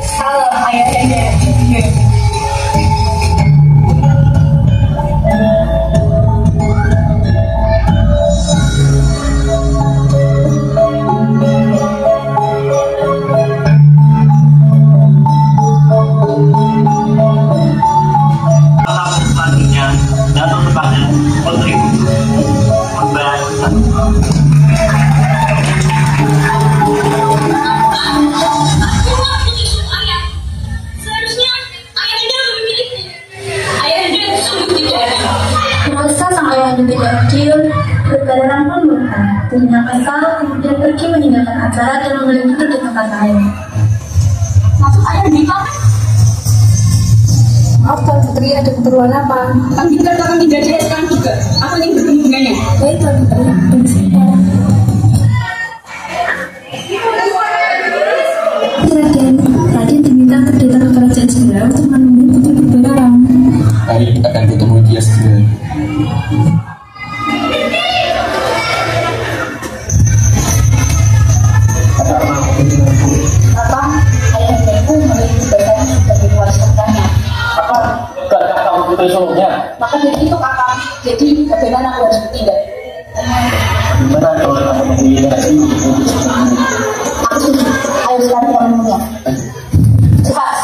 Salam ayah-ayah. Selanjutnya datang kepada Putri Purbasari. Seharusnya ayahanda memiliki. Ayahanda sungguh tidak. Merasa sang ayah tidak adil, berkadaran pun murka. Punya kesal, kemudian pergi meninggalkan acara dan mengelilingi di tempat lain. Maksud ayah Dita? Maaf Tuan Putri, ada keperluan apa? Kami katakan tidak dia sekarang juga. Aku ingin bertemu dengannya. Baik Tuan Putri, tunggu sebentar. Raden diminta untuk datang ke kerajaan segera untuk menemui Putri Kebenaran. Baik, akan ketemu dia segera. Apa? Ayah ibu memiliki badan sebagai waris hartanya. Apa? Gak tahu betul solusinya. Maka dari itu kakak, jadi bagaimana aku harus bertindak? Gimana kalau kamu mengingat ini? Aku setuju. Ayo sekarang kita menemunya. Cepat.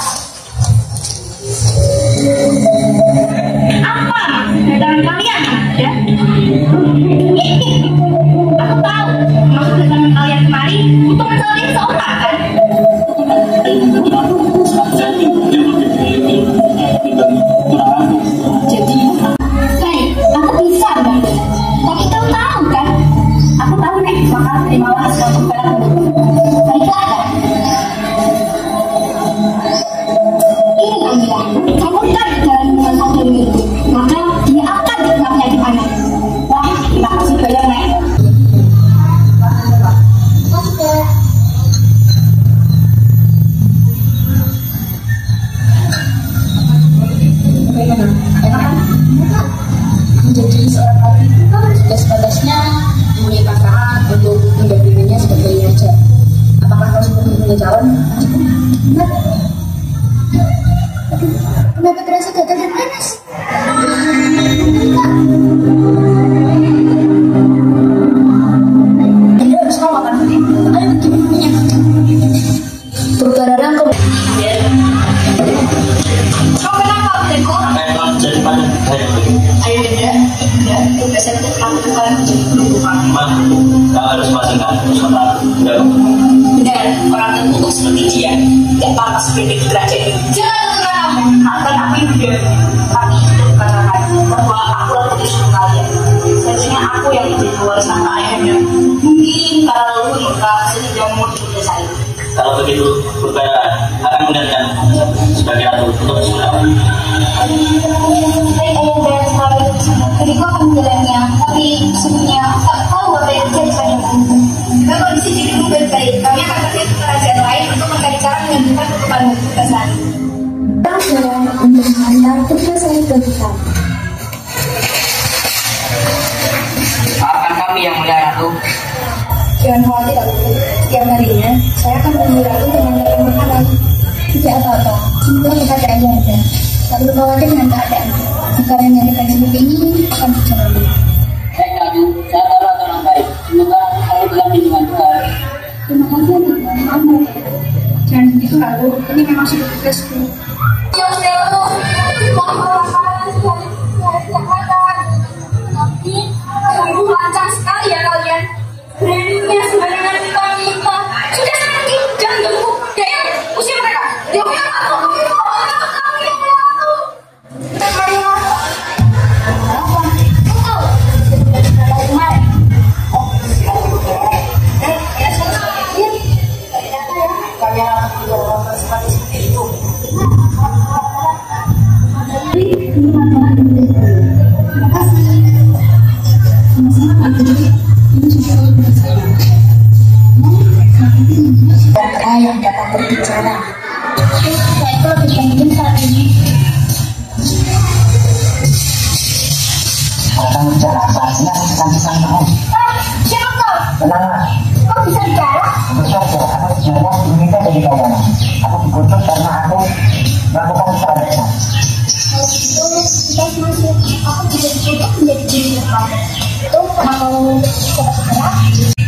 Apa dagangan kalian ada? Aku tahu maksud dagangan kalian kemari untuk mencari seorang kan? Jadi, Baik, aku bisa bantu. Tapi kau tahu kan? Aku tahu nih, maka terimalah suatu padaku. Baiklah kan? Ini Amira, kamu kan dalam hubungan satu ini, maka dia akan terkena penyakit anak. Wah, terima kasih banyak, Nek. bagaimana? Enak kan? Menjadi seorang raja itu kan sudah sebatasnya mempunyai pasangan untuk mendampinginya sebagai raja. Apakah kau seperti punya calon? Benar. Kenapa terasa gatal dan panas? Ini harus kau makan nanti. Ayo gimana? Berbarang kau. Kau kenapa, Teko? Jadi pada Ayo, Deda. Tugas saya untuk kamu kalian menjadi penumpang. Kau harus pastikan sesuatu. Dan orang terkutuk seperti dia tidak pantas berada di kerajaan ini. Jangan terkenal akan aku hidup, tapi itu karena bahwa aku adalah putri sulung kalian. Seharusnya aku yang menjadi waris harta ayahnya. Mungkin karena leluhur mereka sehingga membunuh saya. Kalau begitu, Purba akan menggantikan sebagai ratu untuk Surawa. Baik ayah dan sekali, diriku akan menjalannya. Tapi sebelumnya tak tahu apa yang terjadi padaku. Jika kondisi dirimu baik-baik, kami akan pergi ke kerajaan lain untuk mencari cara menyembuhkan ketukanmu ke sana. Saya untuk mengantar Putrasari ke kita. Maafkan kami yang mulia Ratu. Jangan khawatir, Ratu. Setiap harinya, saya akan menemui Ratu dengan mengantarkan makanan. Tidak apa-apa, semoga keadaannya ada. Tak perlu khawatir dengan keadaan. Jika menyatakan seperti ini, akan terjadi. Baik Ratu, saya tahu Ratu orang baik. Semoga selalu dalam lindungan Tuhan. Terima kasih, Ratu. Maaf, Ratu. Jangan begitu, Ratu. Ini memang sudah tugasku. Yang selalu tapi sungguh lancar sekali ya kalian. Beraninya sembarangan minta-minta. Sudah sakit, jangan ganggu. Dayang, usir mereka. Dia punya aku. Saya yang dapat berbicara. Saya itu lebih penting saat ini. Akan bicara saatnya sekarang kamu. Siapa kau? Tenanglah. Kau bisa bicara? Tentu saja, aku bicara diminta dari kalian. Aku dikutuk karena aku melakukan kesalahan. Kalau gitu, kita masuk. Aku bisa dikutuk menjadi diri kamu. Itu kalau cepat segera.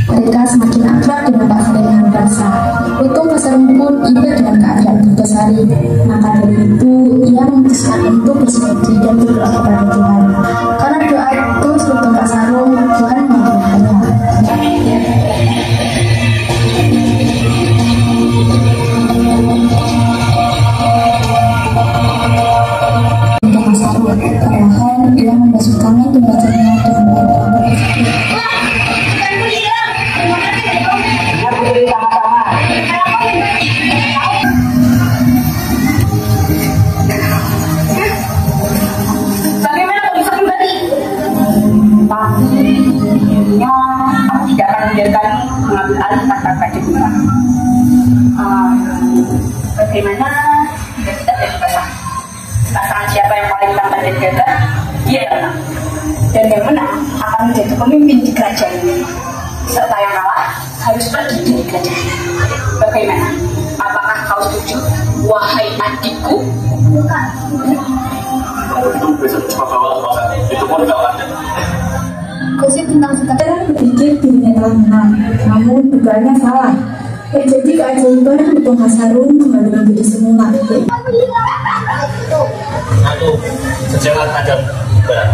Mereka semakin akrab dengan Pak Sari dengan rasa. Untung Pak Sarung pun iba dengan keadaan Putrasari. Maka dari itu, ia memutuskan untuk bersemedi dan berdoa kepada Tuhan. Karena doa itu untuk Pak Sarung, Tuhan mengabulkannya. Untuk Pak Sarung, perlahan ia membasuh tangan dan wajahnya dengan baik. Bagaimana kau bisa kembali? Tapi dirinya aku tidak akan membiarkanmu mengambil alih kata kehidupan. Bagaimana jika kita jadi pasangan? Pasangan siapa yang paling tampan dan gagah? dia yang menang. Dan yang menang akan menjadi pemimpin di kerajaan ini. Serta yang kalah harus pergi dari kerajaan ini. Bagaimana? Apakah kau setuju? Wahai adikku? Bukan. Itu besok coba bawa makan. Itu pun kau ada. Gosip tentang sekadar berpikir dirinya telah menang, namun dugaannya salah. Yang jadi keajaiban Tonga Sarung kembali menjadi semula. Aku sejalan ada berat.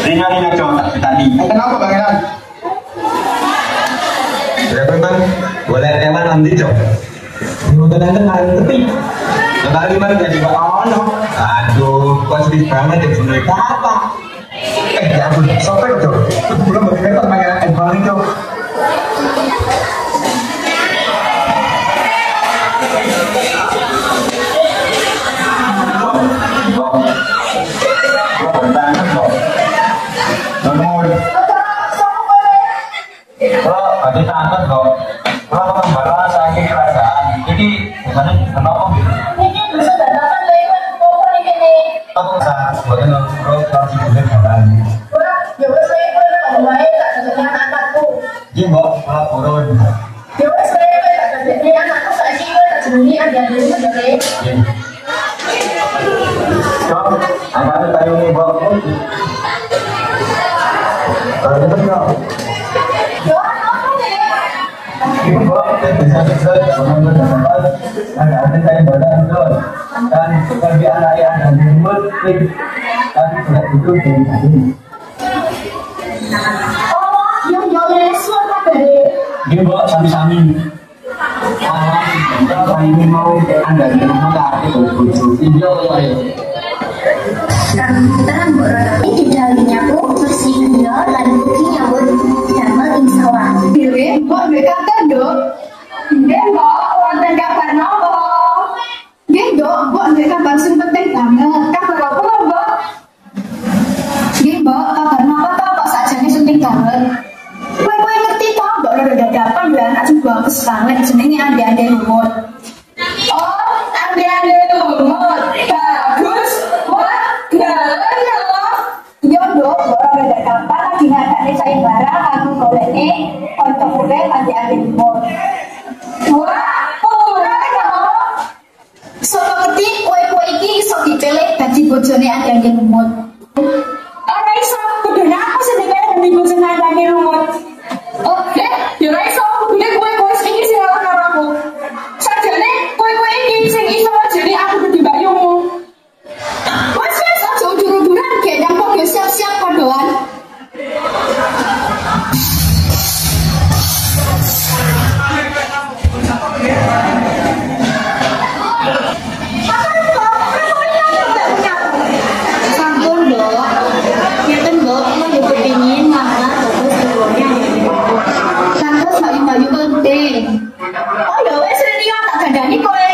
Ringan cowok tadi. Kenapa pangeran? Berapa bang? Boleh teman nanti cok. Mau tenang tapi. Kembali mana jadi pak ono? Aduh, kok sedih banget ya sebenarnya apa? Ya ampun, sampai cok. Belum bagaimana pangeran kembali cok. Ada tante kok. Kalau kembali sakit kerasaan, jadi gimana? Kenapa? Ini bisa dadakan lewat pokok ini. Aku saat buatan kalau kasih boleh jalan. Wah, ya wes tak dengan anakku. Iya mbak, malah turun. Ya wes tak dengan anakku saiki tak jenenge ada-ada jadi. Cok, apa ada tayo nih mbak? Kalau gitu cok. Ada saya badan dulu dan pekerjaan ayah dan jemput tapi tidak itu dari Yang joles suara dari dia bawa sami-sami kalau ini mau anda di rumah tapi betul video Terang borot di dalamnya pun bersih dia lalu pergi nyambut damel insawah. Dewe, mbok duwe kabar, Dok. Nggih, Mbok, wonten kabar napa? Nggih, Dok, mbok duwe kabar sing penting banget. Kabar apa lho, Mbok? Nggih, Mbok, kabar napa to kok sakjane penting banget? Kowe ngerti to, Mbok lho dadakan ya anak sing bagus banget jenenge Andi-Andi Lumut. Oh, Andi-Andi Lumut. Bagus. Wah, galan ya. Yo, Dok, mbok lho kapan lagi ngadakne sayembara aku golekne kanca kowe Andi-Andi Lumut. Wah, ora ya. Sopo ngerti kowe iki iso dipilih dadi bojone Andi-Andi Lumut. Ora iso, kudune aku sing dipilih dadi bojone Andi-Andi Lumut. Oke, ya ora iso, kudune kowe iki sing ora karo aku. Sajane kowe iki sing iso jadi aku dadi bayumu. Wes aja udur-uduran gek nyampok ya siap-siap kodoan. Sampun, Dok. Ngeten, Dok, mau kepengin malah terus keluarnya. Terus bayu-bayu penting. Oh ya wes Rio tak gandani kowe.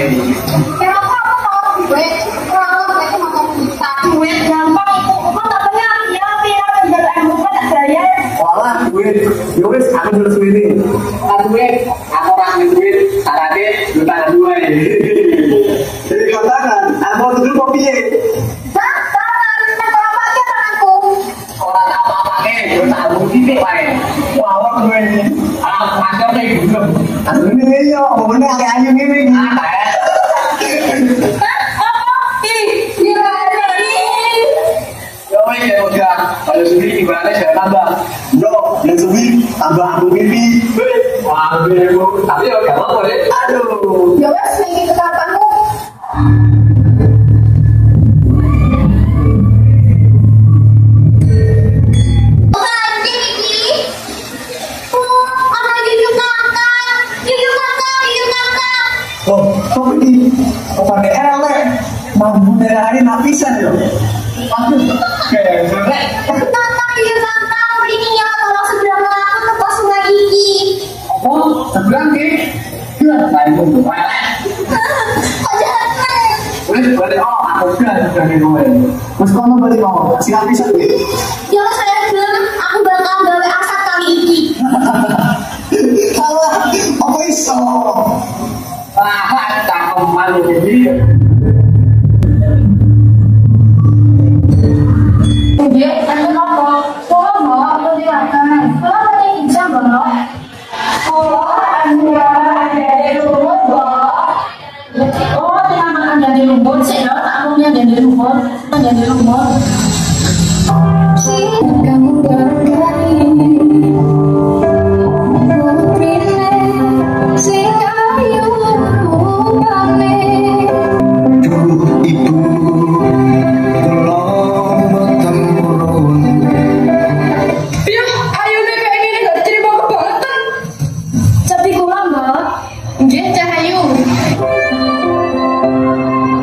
Kenapa aku mau duit? Kalau duit mau kita duit gampang itu. Kok tak punya ya biar menjaga rumah tak saya. Walah duit. Yowes aku dulu sini. Duit. Aku orang duit. Syaratnya juta dua ya. Jadi katakan, aku dulu mau piye? Orang apa-apa juta dua wae. Wah, gue ini. Ah, macam nih gitu. Aduh ini yo, bener kayak ayu ini. Kalau suwi ibaratnya saya tambah, yo, yang suwi tambah aku pipi. Wah, gue tapi ya gak apa-apa deh. Aduh. Ya wes, lagi ketatamu. Oh, kok ini? Kok pakai elek? Mampu dari hari napisan yo. Aduh, kayak jelek. Oh, seberang ki? Ya, lain untuk elek. Boleh, oh, aku sudah nih gue. Mas kono balik mau, kasih napisan gue. Ya saya bilang, aku bakal gawe asap kali ini. Salah, apa iso? Tak kemana jadi. Dia ada apa? Kalau mau aku dimakan. Kalau mau diinjak belum? Oh, ada di rumput, oh, dengan ada di rumput, saya tahunya ada di rumput, ada di rumput. Kamu berkali, putrinya, si kayu rupane. Ibu tolong bertempurun. Ya, ayo nih kayak gini gak terima kebangetan. Tapi kurang mbak. Nggih, Cahayu.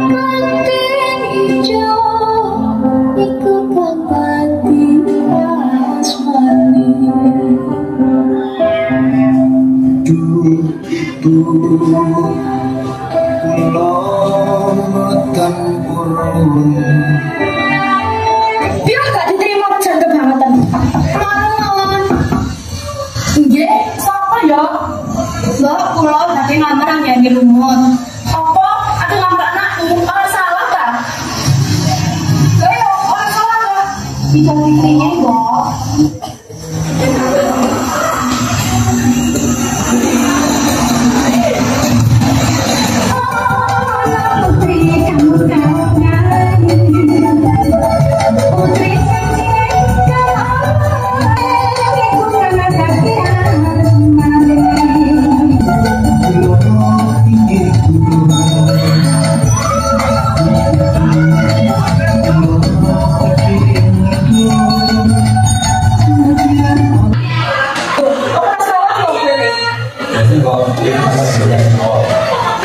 Kanting ijo iku pati asmani. Ibu tolong bertempurun. Dia gak diterima jan kebangetan. Mawon. Nggih, sapa ya? Mbak, kula badhe ngamar nang di lumut. Apa? Ada ngambar anakku, ora salah ta? Ayo, ora salah ta? Dicari-carinya, Mbak. Putri, kamu kangen. Putri,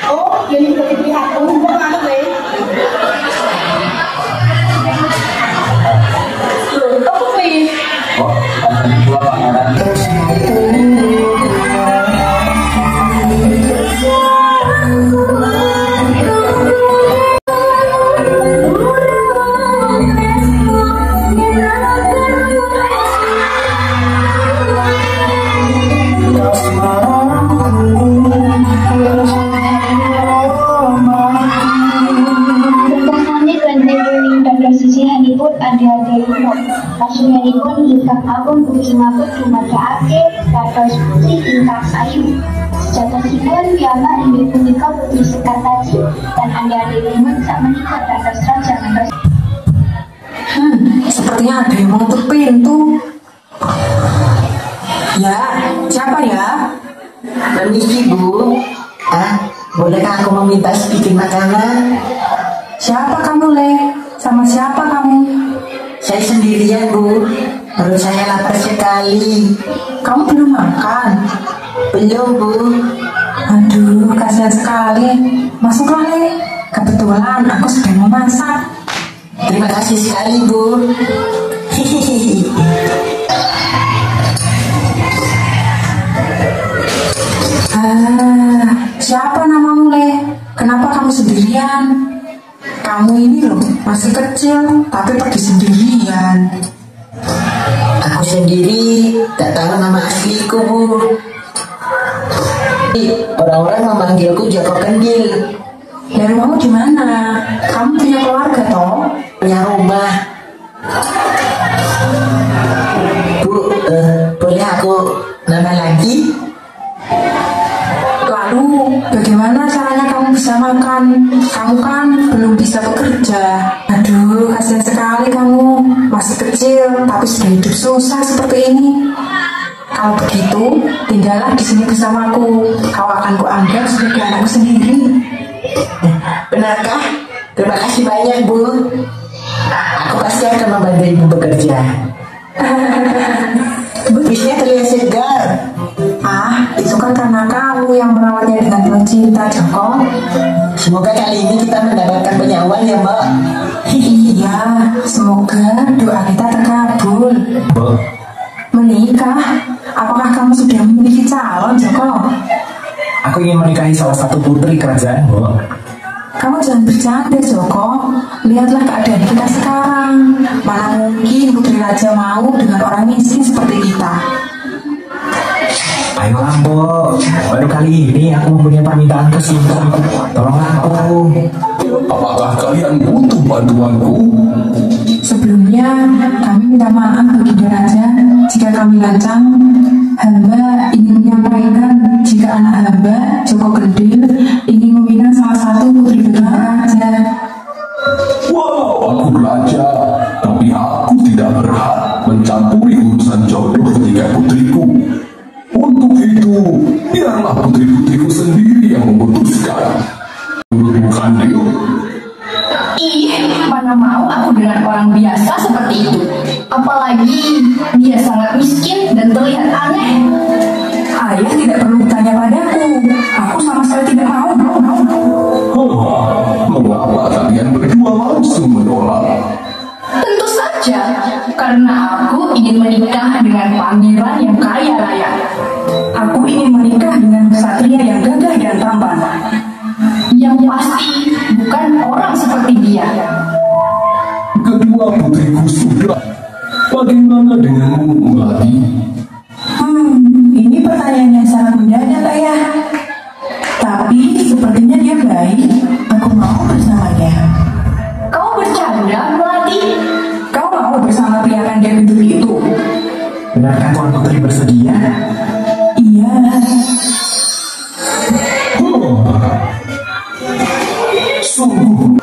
oh, jadi seperti aku, bukan deh. Loh, apa sih? Pasunianipun ingkang agung ugi mabet dumadakake dados putri ingkang ayu. Sejatosipun piyambak inggih punika Putri Sekartaji dan andi-andipun sakmenika dados raja ngantos. Sepertinya ada yang menutup pintu. Ya, siapa ya? Permisi Bu. Bolehkah aku meminta sedikit makanan? Siapa kamu, Le? Sama siapa kamu? Saya sendirian, Bu. Perut saya lapar sekali. Kamu belum makan? Belum, Bu. Aduh, kasihan sekali. Masuklah, Le. Kebetulan aku sedang memasak. Terima kasih sekali, Bu. Siapa namamu, Le? Kenapa kamu sendirian? Kamu ini loh masih kecil tapi pergi sendirian. Aku sendiri tak tahu nama asliku, Bu. Orang-orang memanggilku Joko Kendil. Dari kamu di mana? Kamu punya keluarga toh? Punya rumah. Bu, boleh aku nama lagi? Lalu, bagaimana caranya kamu bisa makan? Kamu kan belum bisa bekerja. Aduh, kasihan sekali kamu. Masih kecil, tapi sudah hidup susah seperti ini. Kalau begitu, tinggallah di sini bersamaku. Kau akan kuanggap sebagai anakku sendiri. Benarkah? Terima kasih banyak, Bu. Aku pasti akan membantu Ibu bekerja. Bisnya terlihat segar. Ah, itu kan karena kamu yang merawatnya dengan penuh cinta, Joko. Semoga kali ini kita mendapatkan banyak uang ya, Mbak. Iya, semoga doa kita terkabul. Menikah? Apakah kamu sudah memiliki calon, Joko? Aku ingin menikahi salah satu putri kerajaan, Bu. Kamu jangan bercanda, Joko. Lihatlah keadaan kita sekarang. Mana mungkin putri raja mau dengan orang miskin seperti kita. Ayolah, Bu. Baru kali ini aku mempunyai permintaan ke sini. Tolonglah aku. Apakah kalian butuh bantuanku? Sebelumnya, kami minta maaf Baginda Raja jika kami lancang. Hamba ingin menyampaikan jika anak hamba, Joko Kendil, ingin meminang salah satu putri Baginda Raja. Wow, aku raja, tapi aku tidak berhak mencampuri urusan jodoh ketiga putriku. Untuk itu, biarlah putri-putriku sendiri yang memutuskan. Bukan dia. Ih, mana mau aku dengan orang biasa seperti itu. Apalagi dia sangat miskin dan terlihat aneh. Ayah tidak perlu bertanya padaku. Aku sama sekali tidak mau. Mengapa kalian berdua langsung menolak? Tentu saja, karena aku ingin menikah dengan pangeran yang kaya raya. Aku ingin menikah dengan ksatria yang gagah dan tampan. Yang pasti bukan orang seperti dia. Kedua putriku sudah. Bagaimana denganmu, Melati? Ini pertanyaan yang sangat mendadak, Ayah. Tapi sepertinya dia baik. Aku mau bersamanya. Kau bercanda, Melati? Kau mau bersama pria kandang gendut itu? Benarkah Tuan Putri bersedia? Iya. Sungguh.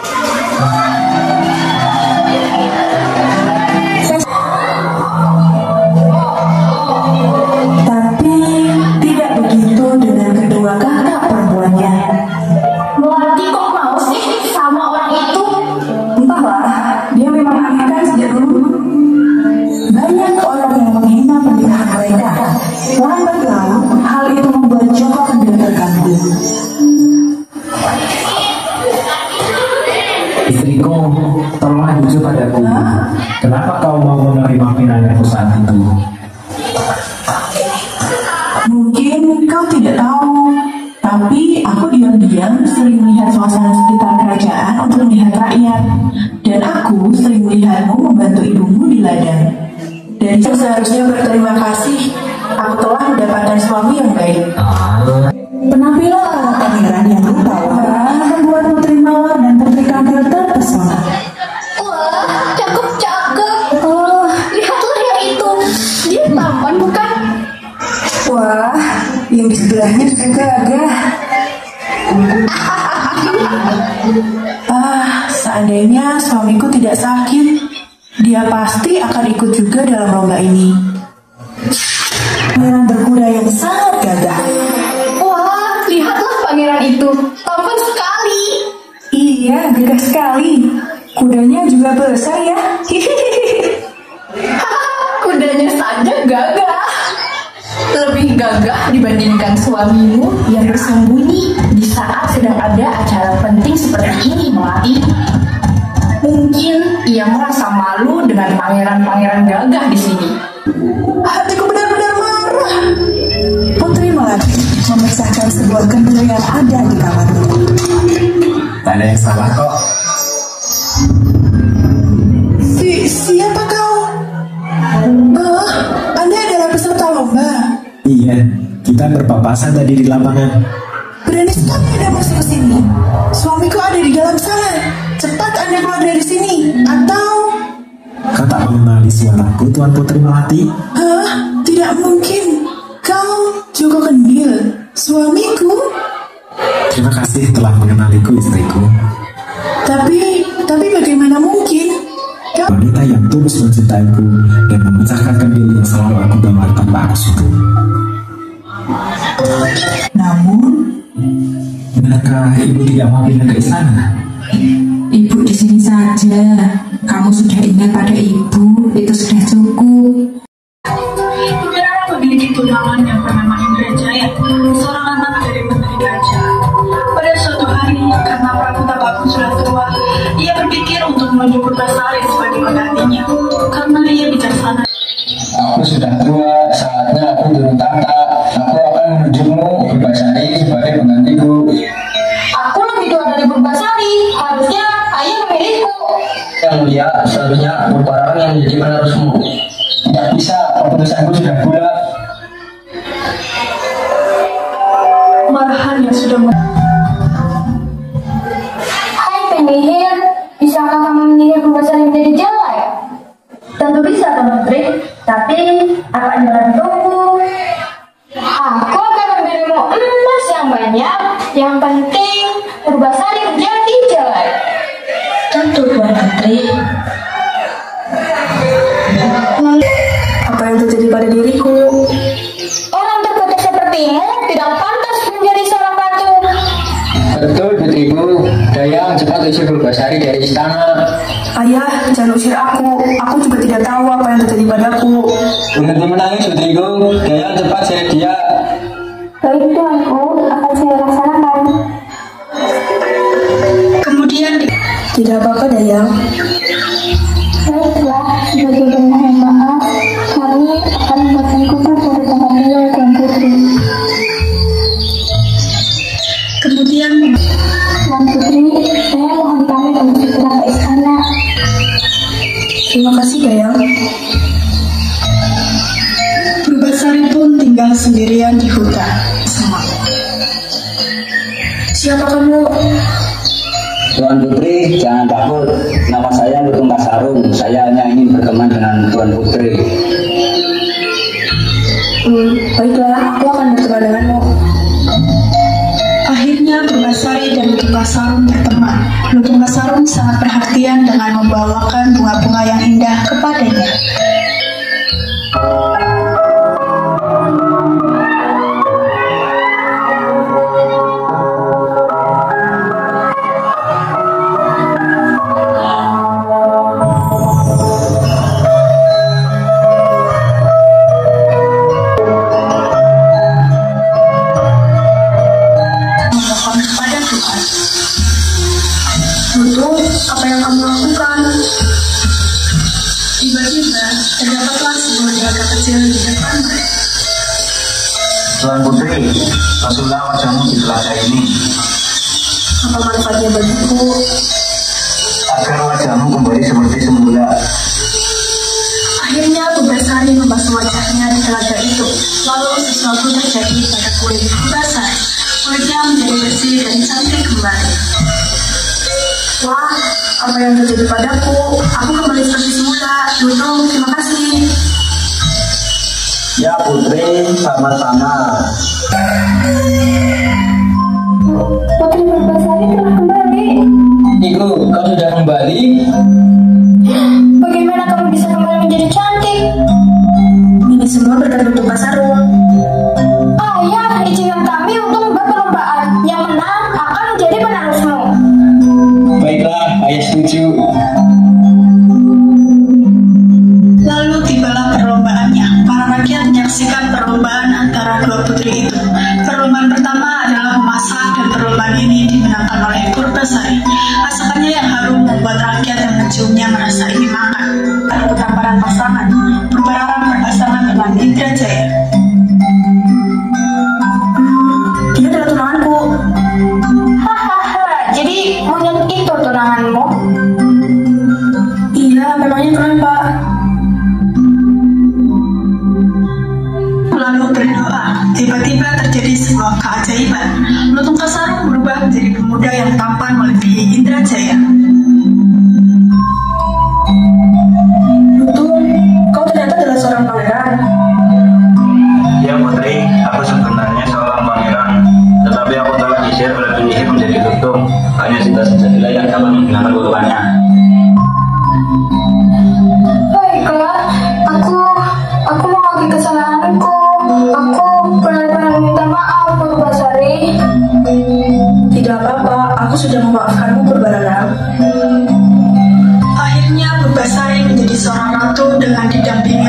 Tapi tidak begitu dengan kedua kakak perempuannya. Melati kok mau sih sama orang itu? Entahlah, dia memang aneh kan sejak dulu. Banyak orang yang menghina pernikahan mereka. Lambat laun, hal itu membuat Joko Kendil terganggu. Istriku, tolonglah jujur padaku. Kenapa kau mau menerima pinanganku saat itu? Mungkin kau tidak tahu, tapi aku diam-diam sering melihat suasana sekitar kerajaan untuk melihat rakyat. Dan aku sering melihatmu membantu ibumu di ladang. Dan seharusnya berterima kasih, aku telah mendapatkan suami yang baik. Penampilan para pangeran yang rupawan membuat putri mawar dan putri kandil terpesona. Wah, cakep-cakep. Oh, lihatlah yang itu. Dia tampan bukan? Wah, yang di sebelahnya juga gagah. Seandainya suamiku tidak sakit, dia pasti akan ikut juga dalam lomba ini. Pangeran berkuda yang sangat gagah. Wah, lihatlah pangeran itu. Tampan sekali. Iya, gagah sekali. Kudanya juga besar ya. Kudanya saja gagah. Lebih gagah dibandingkan suamimu yang bersembunyi di saat sedang ada acara penting seperti ini, Melati. Mungkin ia merasa malu dengan pangeran-pangeran gagah di sini. Hatiku benar-benar marah. Putri Melati memecahkan sebuah kendil yang ada di kamarnya. Tak ada yang salah kok. Siapa kau? Anda adalah peserta lomba. Iya, kita berpapasan tadi di lapangan. Berani sekali Anda masuk ke sini. Suamiku ada di dalam sana. Cepat Anda keluar dari sini. Atau... Kau tak mengenali suaraku, Tuan Putri Melati? Hah? Tidak mungkin. Kau Joko Kendil, suamiku? Terima kasih telah mengenaliku, istriku. Tapi bagaimana mungkin? Wanita yang tulus mencintaiku dan memecahkan kendil yang selalu aku bawa tanpa aku suruh. Namun, benarkah ibu tidak mau pindah ke istana? Ibu di sini saja. Kamu sudah ingat pada ibu, itu sudah cukup. Pengarang memiliki tunangan yang bernama Indrajaya, seorang anak dari menteri kerajaan. Pada suatu hari, karena Prabu Tabaku sudah tua, ia berpikir untuk menuju Purbasari sebagai penggantinya, karena ia bijaksana. Aku sudah tua, saatnya aku turun tahta. Aku akan menunjukmu Purbasari sebagai penggantiku. Aku lebih tua dari Purbasari, harusnya ayah memilihku. Yang mulia, seharusnya Purbarara yang menjadi penerusmu. Tidak bisa, keputusanku sudah bulat. Marahan yang sudah Hai penyihir, bisakah kamu menyihir Purbasari menjadi jelek? Tentu bisa, Tuan Putri. Tapi, apa Anda tunggu? Aku akan memberimu emas yang banyak. Yang penting Purbasari menjadi jelek. Tentu, Tuan Putri. apa yang terjadi pada diriku? Orang terkutuk sepertimu tidak pantas menjadi seorang ratu. Betul, putriku. Dayang cepat usir Purbasari dari istana. Ayah, jangan usir aku. Aku juga tidak tahu apa yang terjadi padaku. Berhenti menangis, putriku. Dayang cepat cari dia. Baik tuanku, akan saya laksanakan. Kemudian, Tidak apa-apa, Dayang. Baiklah, sebagai bentuk maaf, kami akan membuatkan kotak dari tempat tinggal Tuan Putri. kemudian Tuan Putri, saya mohon pamit untuk segera ke istana. Terima kasih, Dayang. Purbasari pun tinggal sendirian di hutan. Siapa kamu? Tuan Putri, jangan takut. Nama saya Lutung Kasarung. Saya hanya ingin berteman dengan Tuan Putri. Baiklah, aku akan berteman denganmu. Akhirnya Purbasari dan Lutung Kasarung berteman. Lutung Kasarung sangat perhatian dengan membawakan bunga-bunga yang indah kepadanya. Memohon kepada Tuhan. Lutung, apa yang kamu lakukan? Tiba-tiba terdapatlah sebuah jelaga kecil di depan mereka. Tuan Putri, basuhlah wajahmu di telaga ini, Apa manfaatnya bagiku? agar wajahmu kembali seperti semula. Akhirnya Purbasari membasuh wajahnya di telaga itu. Lalu sesuatu terjadi pada kulit Purbasari. Kulitnya menjadi bersih dan cantik kembali. Wah, apa yang terjadi padaku? Aku kembali seperti semula. Lutung, terima kasih. Ya Putri, sama-sama. Putri Purbasari telah kembali. Iku, kau sudah kembali? Bagaimana kamu bisa kembali menjadi cantik? Ini semua berkat Lutung Kasarung. Ayah, izinkan kami untuk membuat perlombaan. Yang menang akan menjadi penerusmu. Baiklah, ayah setuju. Lalu tibalah perlombaannya. Para rakyat menyaksikan perlombaan antara dua putri itu. Perlombaan pertama adalah memasak dan perlombaan ini dimenangkan oleh Purbasari. Masakannya yang harum membuat rakyat yang menciumnya merasa ingin makan. Ada tamparan pasangan. Purbarara berpasangan dengan Indrajaya. Dia adalah tunanganku. Hahaha, jadi mau keajaiban, Lutung Kasarung berubah menjadi pemuda yang tampan melebihi Indrajaya. Lutung, kau ternyata adalah seorang pangeran. Ya Putri, aku sebenarnya seorang pangeran, tetapi aku telah disihir oleh penyihir menjadi lutung. Hanya Sinta sejatilah yang dapat menggunakan kutukannya. Baiklah, aku mengakui kesalahanku. Aku benar-benar minta maaf, Purbasari. Tidak apa-apa, aku sudah memaafkanmu, Purbarana. Akhirnya Purbasari menjadi seorang ratu dengan didampingi